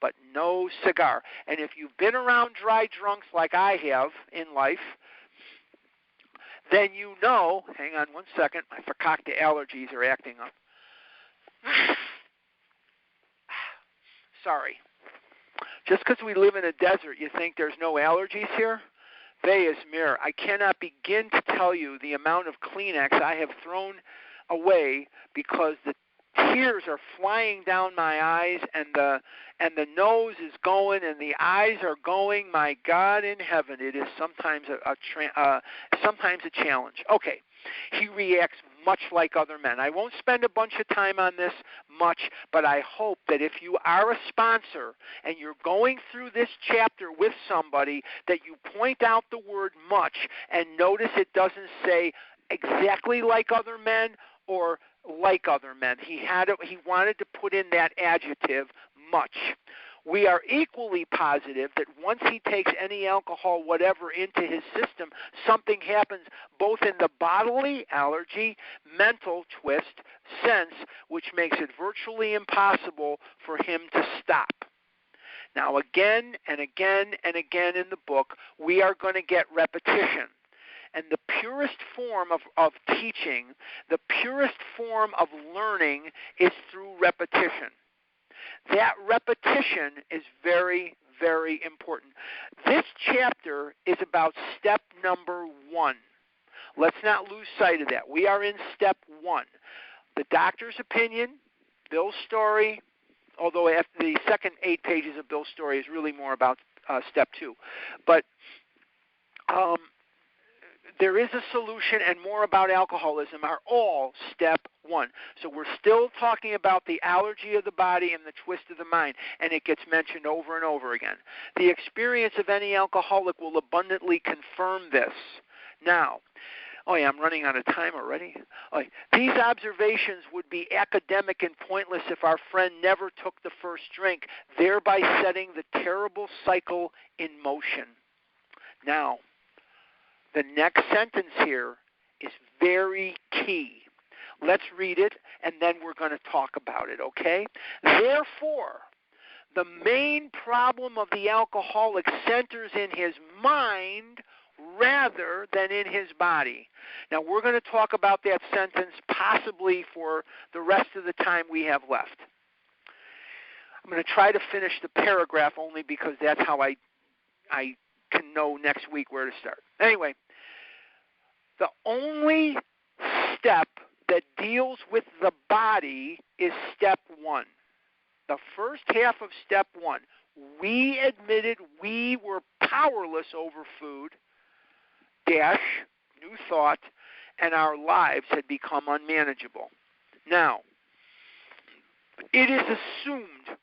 but no cigar. And if you've been around dry drunks like I have in life, then you know, hang on one second, my fakakta allergies are acting up. Sorry. Just because we live in a desert, you think there's no allergies here? Ve'ez mir. I cannot begin to tell you the amount of Kleenex I have thrown away because the tears are flying down my eyes, and the nose is going, and the eyes are going. My God in heaven, it is sometimes a challenge. Okay, he reacts much like other men. I won't spend a bunch of time on this much, but I hope that if you are a sponsor and you're going through this chapter with somebody, that you point out the word much and notice it doesn't say exactly like other men or like other men. He wanted to put in that adjective, much. We are equally positive that once he takes any alcohol, whatever, into his system, something happens both in the bodily allergy, mental twist sense, which makes it virtually impossible for him to stop. Now, again and again and again in the book, we are going to get repetition. And the purest form of teaching, the purest form of learning is through repetition. That repetition is very, very important. This chapter is about step number 1. Let's not lose sight of that. We are in step 1. The doctor's opinion, Bill's story, although the second 8 pages of Bill's story is really more about step 2. But there is a solution, and more about alcoholism are all step 1. So we're still talking about the allergy of the body and the twist of the mind, and it gets mentioned over and over again. The experience of any alcoholic will abundantly confirm this. Now, I'm running out of time already. These observations would be academic and pointless if our friend never took the first drink, thereby setting the terrible cycle in motion. Now, the next sentence here is very key. Let's read it, and then we're going to talk about it, okay? Therefore, the main problem of the alcoholic centers in his mind rather than in his body. Now, we're going to talk about that sentence possibly for the rest of the time we have left. I'm going to try to finish the paragraph only because that's how I can know next week where to start. Anyway, the only step that deals with the body is step 1. The first half of step 1. We admitted we were powerless over food, new thought, and our lives had become unmanageable. Now, it is assumed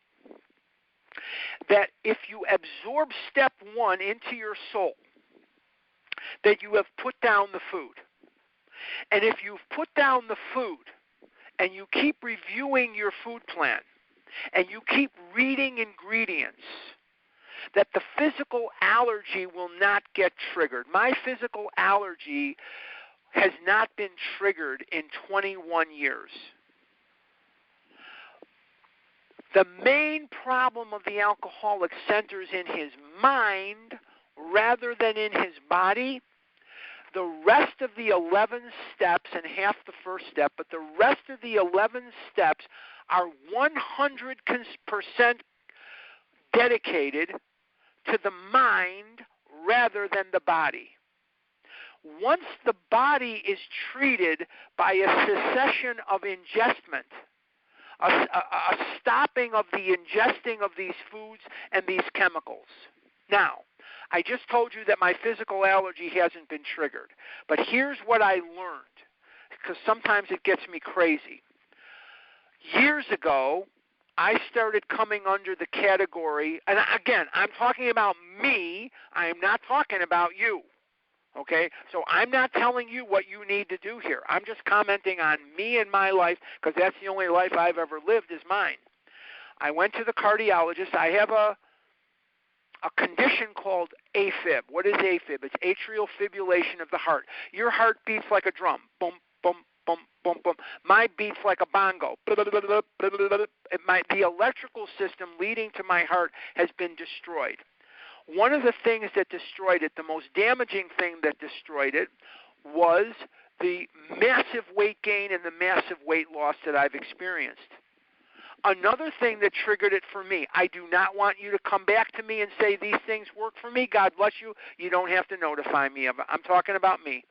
that if you absorb step 1 into your soul, that you have put down the food. And if you've put down the food and you keep reviewing your food plan and you keep reading ingredients, that the physical allergy will not get triggered. My physical allergy has not been triggered in 21 years. The main problem of the alcoholic centers in his mind rather than in his body. The rest of the 11 steps, and half the first step, but the rest of the 11 steps are 100% dedicated to the mind rather than the body. Once the body is treated by a cessation of ingestment, a stopping of the ingesting of these foods and these chemicals. Now, I just told you that my physical allergy hasn't been triggered, but here's what I learned, because sometimes it gets me crazy. Years ago, I started coming under the category, and again, I'm talking about me, I am not talking about you, okay? So I'm not telling you what you need to do here. I'm just commenting on me and my life, because that's the only life I've ever lived is mine. I went to the cardiologist. I have a condition called Afib. What is Afib? It's atrial fibrillation of the heart. Your heart beats like a drum. Boom, boom, boom, boom, boom. Mine beats like a bongo. The electrical system leading to my heart has been destroyed. One of the things that destroyed it, the most damaging thing that destroyed it, was the massive weight gain and the massive weight loss that I've experienced. Another thing that triggered it for me, I do not want you to come back to me and say these things work for me. God bless you. You don't have to notify me of it. I'm talking about me.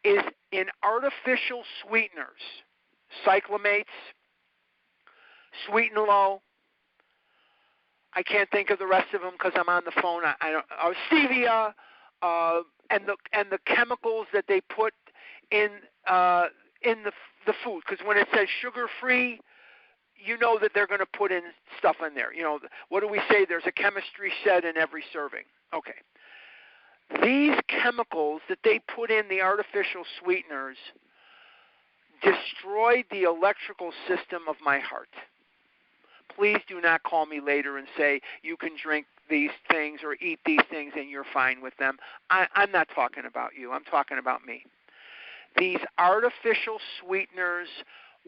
Is in artificial sweeteners, cyclamates, Sweet and Low. I can't think of the rest of them because I'm on the phone. Stevia, and the chemicals that they put in the food. Because when it says sugar-free, you know that they're going to put in stuff in there. You know, what do we say? There's a chemistry set in every serving. Okay. These chemicals that they put in the artificial sweeteners destroyed the electrical system of my heart. Please do not call me later and say you can drink these things or eat these things and you're fine with them. I'm not talking about you. I'm talking about me. These artificial sweeteners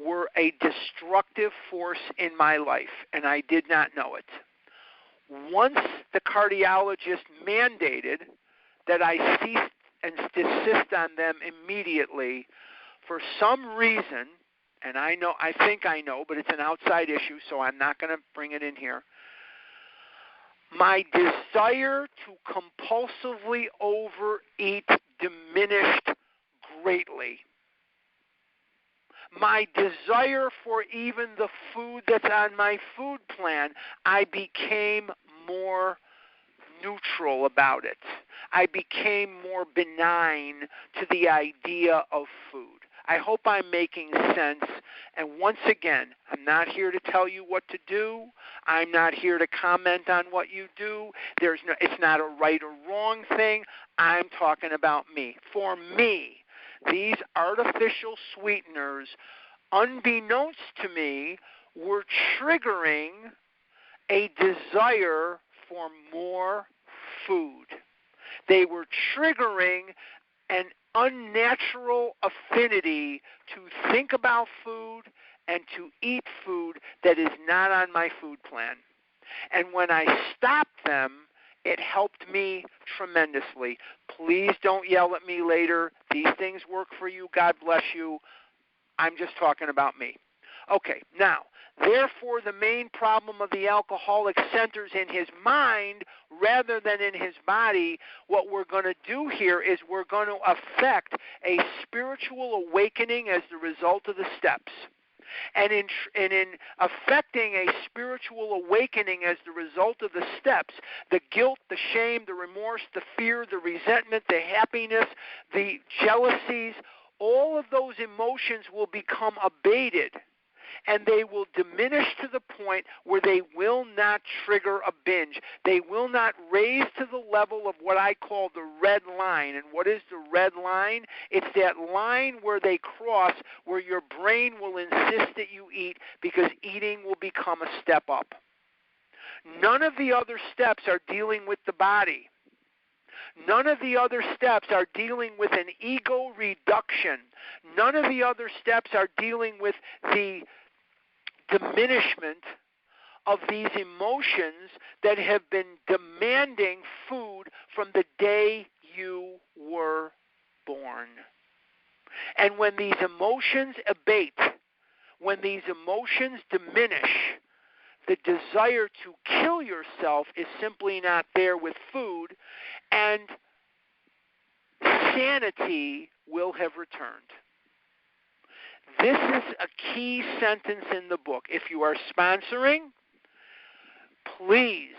were a destructive force in my life, and I did not know it. Once the cardiologist mandated that I cease and desist on them immediately, for some reason, and I think I know, but it's an outside issue, so I'm not going to bring it in here, my desire to compulsively overeat diminished greatly. My desire for even the food that's on my food plan, I became more neutral about it. I became more benign to the idea of food. I hope I'm making sense. And once again, I'm not here to tell you what to do. I'm not here to comment on what you do. It's not a right or wrong thing. I'm talking about me. For me, these artificial sweeteners, unbeknownst to me, were triggering a desire for more food. They were triggering an unnatural affinity to think about food and to eat food that is not on my food plan. And when I stopped them, it helped me tremendously. Please don't yell at me later. These things work for you. God bless you. I'm just talking about me. Okay, now, therefore, the main problem of the alcoholic centers in his mind rather than in his body. What we're going to do here is we're going to affect a spiritual awakening as the result of the steps. And in affecting a spiritual awakening as the result of the steps, the guilt, the shame, the remorse, the fear, the resentment, the happiness, the jealousies, all of those emotions will become abated. And they will diminish to the point where they will not trigger a binge. They will not raise to the level of what I call the red line. And what is the red line? It's that line where they cross, where your brain will insist that you eat because eating will become a step up. None of the other steps are dealing with the body. None of the other steps are dealing with an ego reduction. None of the other steps are dealing with the diminishment of these emotions that have been demanding food from the day you were born. And when these emotions abate, when these emotions diminish, the desire to kill yourself is simply not there with food, and sanity will have returned. This is a key sentence in the book. If you are sponsoring, please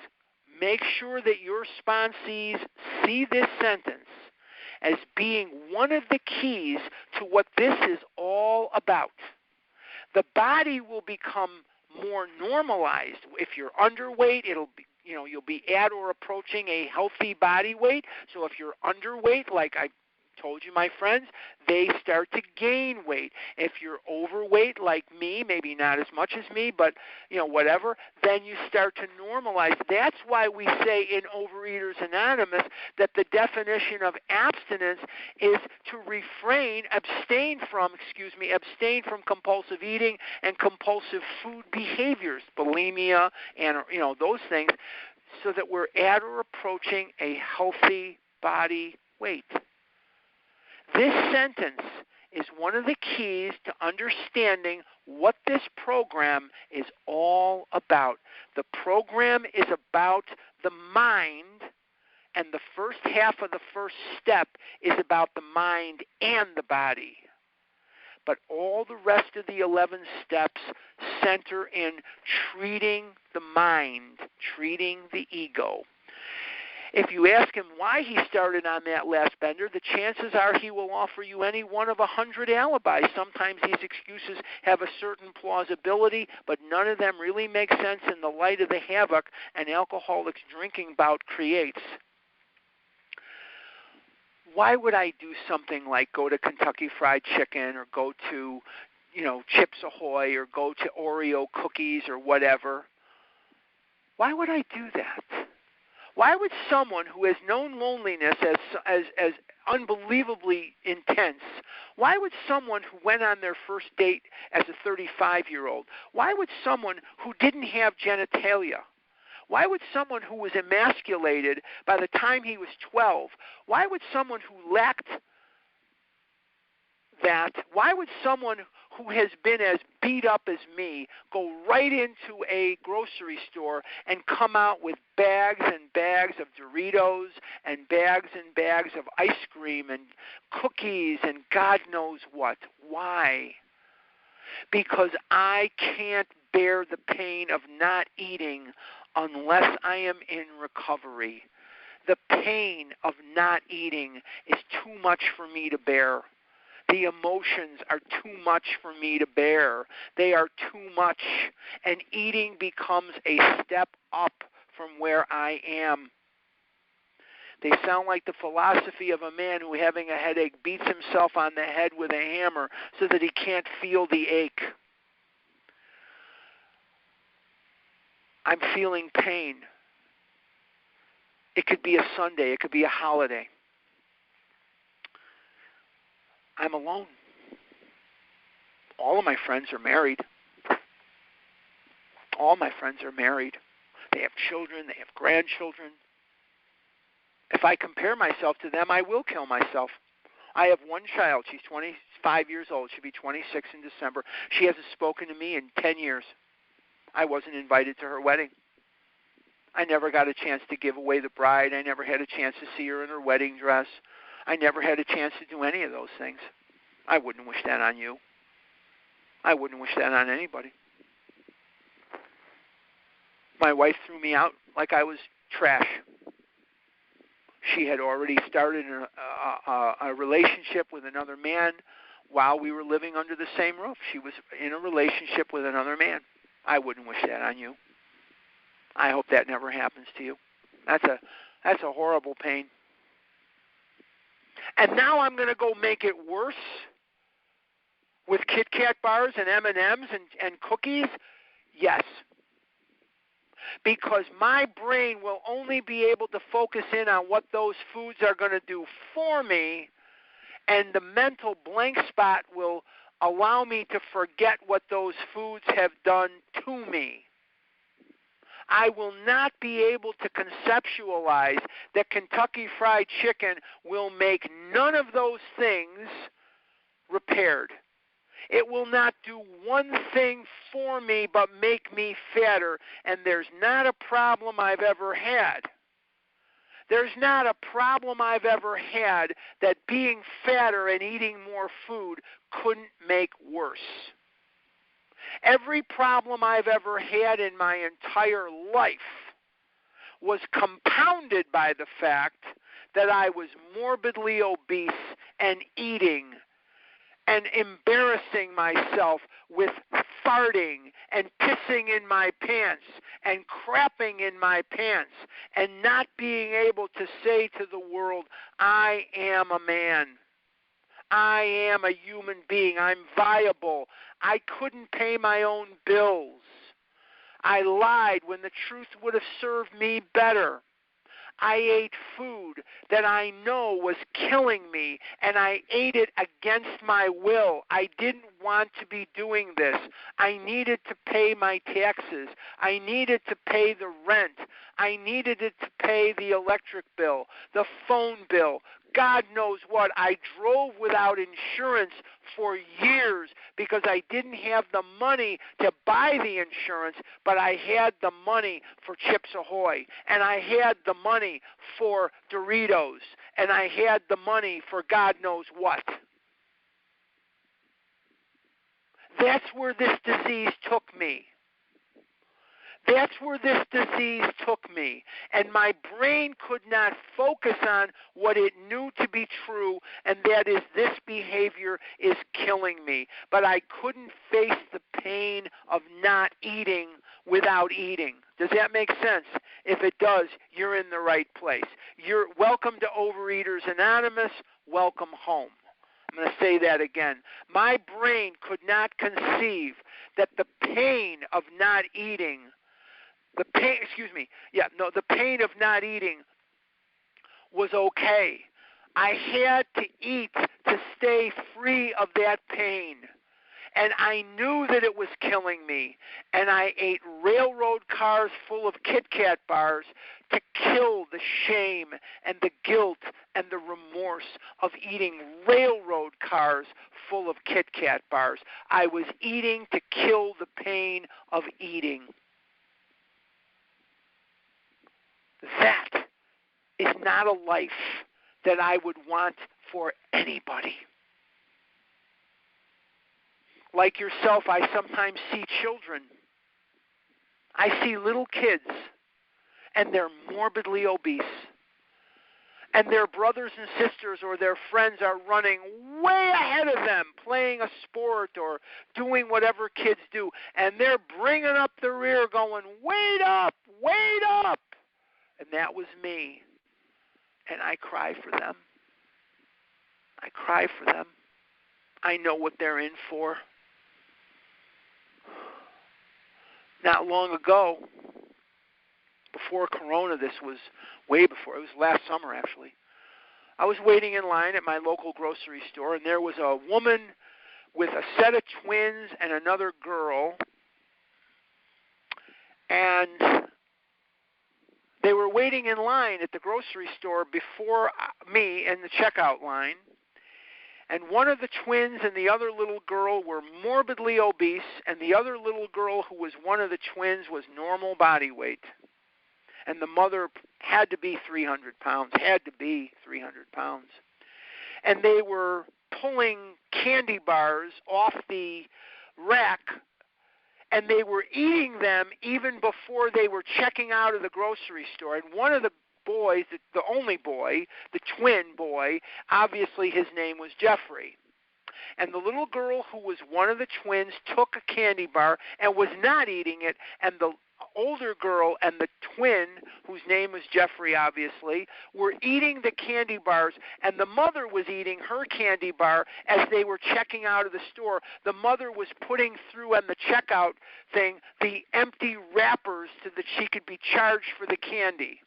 make sure that your sponsees see this sentence as being one of the keys to what this is all about. The body will become more normalized. If you're underweight, it'll be, you'll be at or approaching a healthy body weight. So if you're underweight, like I told you, my friends, they start to gain weight. If you're overweight like me, maybe not as much as me, but whatever, then you start to normalize. That's why we say in Overeaters Anonymous that the definition of abstinence is to abstain from compulsive eating and compulsive food behaviors, bulimia, and those things, so that we're at or approaching a healthy body weight. This sentence is one of the keys to understanding what this program is all about. The program is about the mind, and the first half of the first step is about the mind and the body. But all the rest of the 11 steps center in treating the mind, treating the ego. If you ask him why he started on that last bender, the chances are he will offer you any one of 100 alibis. Sometimes these excuses have a certain plausibility, but none of them really make sense in the light of the havoc an alcoholic's drinking bout creates. Why would I do something like go to Kentucky Fried Chicken or go to, Chips Ahoy or go to Oreo cookies or whatever? Why would I do that? Why would someone who has known loneliness as unbelievably intense, why would someone who went on their first date as a 35-year-old, why would someone who didn't have genitalia, why would someone who was emasculated by the time he was 12, why would someone who lacked that, why would someone who has been as beat up as me go right into a grocery store and come out with bags and bags of Doritos and bags of ice cream and cookies and God knows what? Why? Because I can't bear the pain of not eating unless I am in recovery. The pain of not eating is too much for me to bear. The emotions are too much for me to bear. They are too much, and eating becomes a step up from where I am. They sound like the philosophy of a man who, having a headache, beats himself on the head with a hammer so that he can't feel the ache. I'm feeling pain. It could be a Sunday. It could be a holiday. I'm alone. All of my friends are married. All my friends are married. They have children. They have grandchildren. If I compare myself to them, I will kill myself. I have one child. She's 25 years old. She'll be 26 in December. She hasn't spoken to me in 10 years. I wasn't invited to her wedding. I never got a chance to give away the bride. I never had a chance to see her in her wedding dress. I never had a chance to do any of those things. I wouldn't wish that on you. I wouldn't wish that on anybody. My wife threw me out like I was trash. She had already started a relationship with another man while we were living under the same roof. She was in a relationship with another man. I wouldn't wish that on you. I hope that never happens to you. That's a horrible pain. And now I'm going to go make it worse with Kit Kat bars and M&Ms and cookies? Yes. Because my brain will only be able to focus in on what those foods are going to do for me, and the mental blank spot will allow me to forget what those foods have done to me. I will not be able to conceptualize that Kentucky Fried Chicken will make none of those things repaired. It will not do one thing for me but make me fatter, and there's not a problem I've ever had. There's not a problem I've ever had that being fatter and eating more food couldn't make worse. Every problem I've ever had in my entire life was compounded by the fact that I was morbidly obese and eating and embarrassing myself with farting and pissing in my pants and crapping in my pants and not being able to say to the world, I am a man. I am a human being. I'm viable. I couldn't pay my own bills. I lied when the truth would have served me better. I ate food that I know was killing me, and I ate it against my will. I didn't want to be doing this. I needed to pay my taxes. I needed to pay the rent. I needed it to pay the electric bill, the phone bill, God knows what. I drove without insurance for years because I didn't have the money to buy the insurance, but I had the money for Chips Ahoy, and I had the money for Doritos, and I had the money for God knows what. That's where this disease took me. That's where this disease took me. And my brain could not focus on what it knew to be true, and that is this behavior is killing me. But I couldn't face the pain of not eating without eating. Does that make sense? If it does, you're in the right place. You're welcome to Overeaters Anonymous. Welcome home. I'm going to say that again. My brain could not conceive that the pain of not eating the pain of not eating was okay. I had to eat to stay free of that pain. And I knew that it was killing me. And I ate railroad cars full of Kit Kat bars to kill the shame and the guilt and the remorse of eating railroad cars full of Kit Kat bars. I was eating to kill the pain of eating. That is not a life that I would want for anybody. Like yourself, I sometimes see children. I see little kids, and they're morbidly obese. And their brothers and sisters or their friends are running way ahead of them playing a sport or doing whatever kids do. And they're bringing up the rear going, wait up, wait up. And that was me. And I cry for them. I cry for them. I know what they're in for. Not long ago, before Corona, this was way before, it was last summer actually, I was waiting in line at my local grocery store, and there was a woman with a set of twins and another girl, and they were waiting in line at the grocery store before me in the checkout line, and one of the twins and the other little girl were morbidly obese, and the other little girl who was one of the twins was normal body weight. And the mother had to be 300 pounds, And they were pulling candy bars off the rack, and they were eating them even before they were checking out of the grocery store. And one of the boys, the only boy, the twin boy, obviously his name was Jeffrey. And the little girl who was one of the twins took a candy bar and was not eating it, and the older girl and the twin, whose name was Jeffrey obviously, were eating the candy bars, and the mother was eating her candy bar as they were checking out of the store. The mother was putting through on the checkout thing the empty wrappers so that she could be charged for the candy.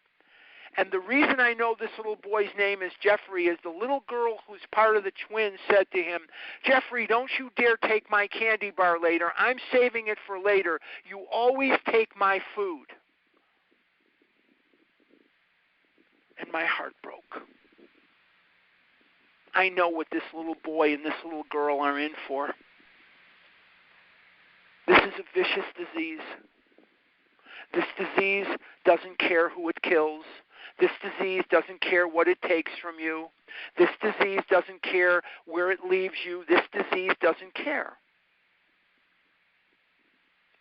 And the reason I know this little boy's name is Jeffrey is the little girl who's part of the twins said to him, Jeffrey, don't you dare take my candy bar later. I'm saving it for later. You always take my food. And my heart broke. I know what this little boy and this little girl are in for. This is a vicious disease. This disease doesn't care who it kills. This disease doesn't care what it takes from you. This disease doesn't care where it leaves you. This disease doesn't care.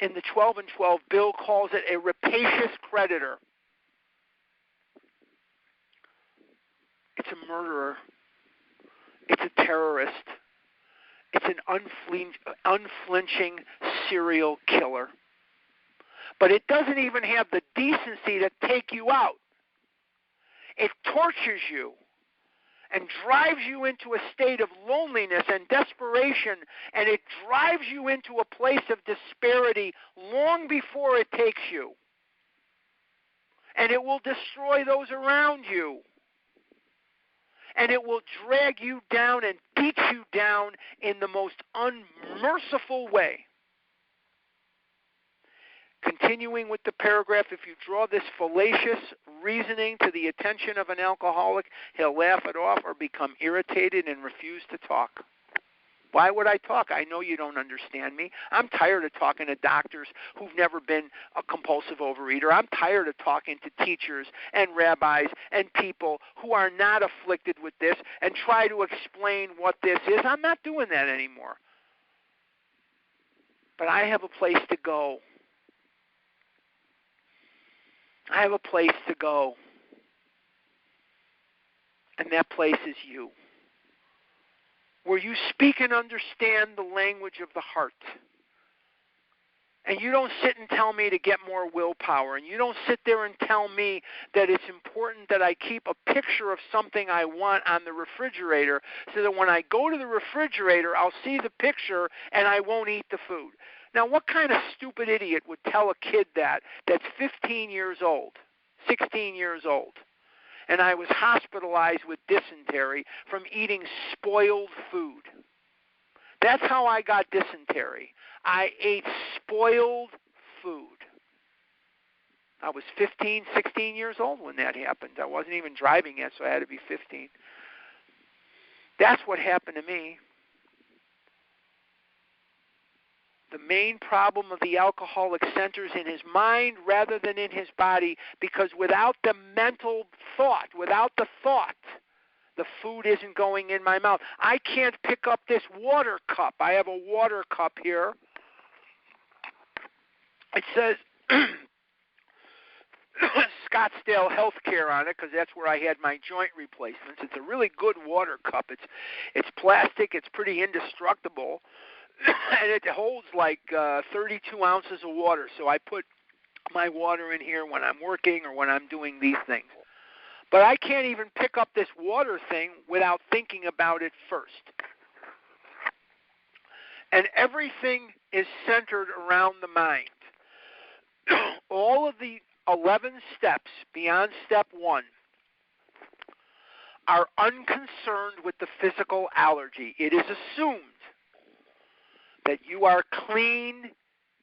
In the 12 and 12, Bill calls it a rapacious creditor. It's a murderer. It's a terrorist. It's an unflinching serial killer. But it doesn't even have the decency to take you out. It tortures you and drives you into a state of loneliness and desperation, and it drives you into a place of disparity long before it takes you. And it will destroy those around you. And it will drag you down and beat you down in the most unmerciful way. Continuing with the paragraph, if you draw this fallacious reasoning to the attention of an alcoholic, he'll laugh it off or become irritated and refuse to talk. Why would I talk? I know you don't understand me. I'm tired of talking to doctors who've never been a compulsive overeater. I'm tired of talking to teachers and rabbis and people who are not afflicted with this and try to explain what this is. I'm not doing that anymore. But I have a place to go. I have a place to go, and that place is you, where you speak and understand the language of the heart. And you don't sit and tell me to get more willpower, and you don't sit there and tell me that it's important that I keep a picture of something I want on the refrigerator so that when I go to the refrigerator, I'll see the picture and I won't eat the food. Now, what kind of stupid idiot would tell a kid that's 15 years old, 16 years old, and I was hospitalized with dysentery from eating spoiled food? That's how I got dysentery. I ate spoiled food. I was 15, 16 years old when that happened. I wasn't even driving yet, so I had to be 15. That's what happened to me. The main problem of the alcoholic centers in his mind rather than in his body, because without the mental thought, the food isn't going in my mouth. I can't pick up this water cup. I have a water cup here. It says Scottsdale Healthcare on it because that's where I had my joint replacements. It's a really good water cup. It's plastic. It's pretty indestructible, and it holds like 32 ounces of water. So I put my water in here when I'm working or when I'm doing these things. But I can't even pick up this water thing without thinking about it first. And everything is centered around the mind. All of the 11 steps beyond step 1 are unconcerned with the physical allergy. It is assumed that you are clean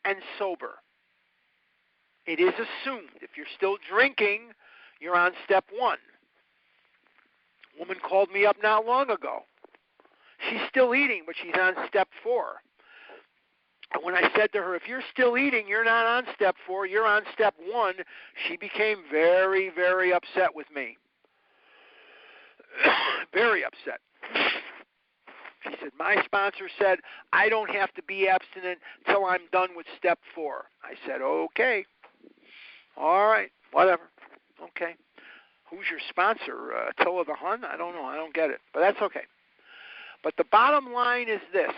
and sober. It is assumed. If you're still drinking, you're on step 1. A woman called me up not long ago. She's still eating, but she's on step 4. And when I said to her, if you're still eating, you're not on step 4, you're on step 1, she became very, very upset with me. Very upset. She said, my sponsor said, I don't have to be abstinent till I'm done with step 4. I said, okay. All right, whatever. Okay. Who's your sponsor? Attila the Hun? I don't know. I don't get it. But that's okay. But the bottom line is this.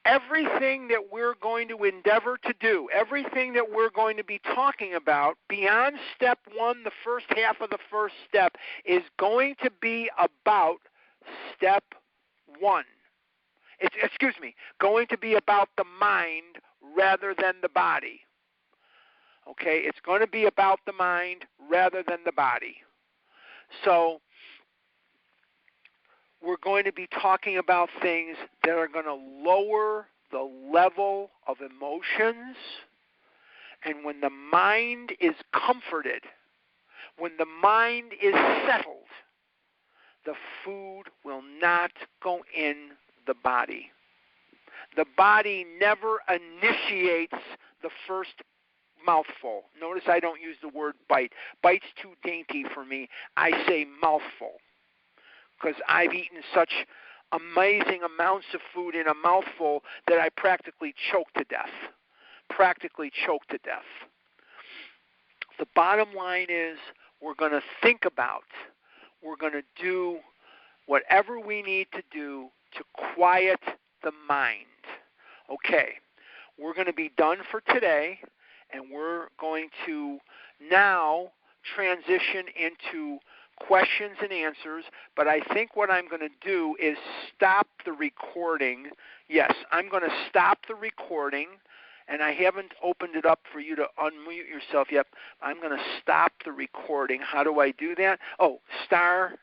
Everything that we're going to endeavor to do, everything that we're going to be talking about beyond step 1, the first half of the first step, is going to be about step 1. Going to be about the mind rather than the body. Okay, it's going to be about the mind rather than the body. So we're going to be talking about things that are going to lower the level of emotions. And when the mind is comforted, when the mind is settled, the food will not go in the body. The body never initiates the first mouthful. Notice I don't use the word bite. Bite's too dainty for me. I say mouthful, because I've eaten such amazing amounts of food in a mouthful that I practically choke to death. The bottom line is we're going to think about, we're going to do whatever we need to do to quiet the mind. Okay, we're going to be done for today, and we're going to now transition into questions and answers, but I think what I'm going to do is stop the recording. Yes, I'm going to stop the recording, and I haven't opened it up for you to unmute yourself yet. I'm going to stop the recording. How do I do that? Oh, star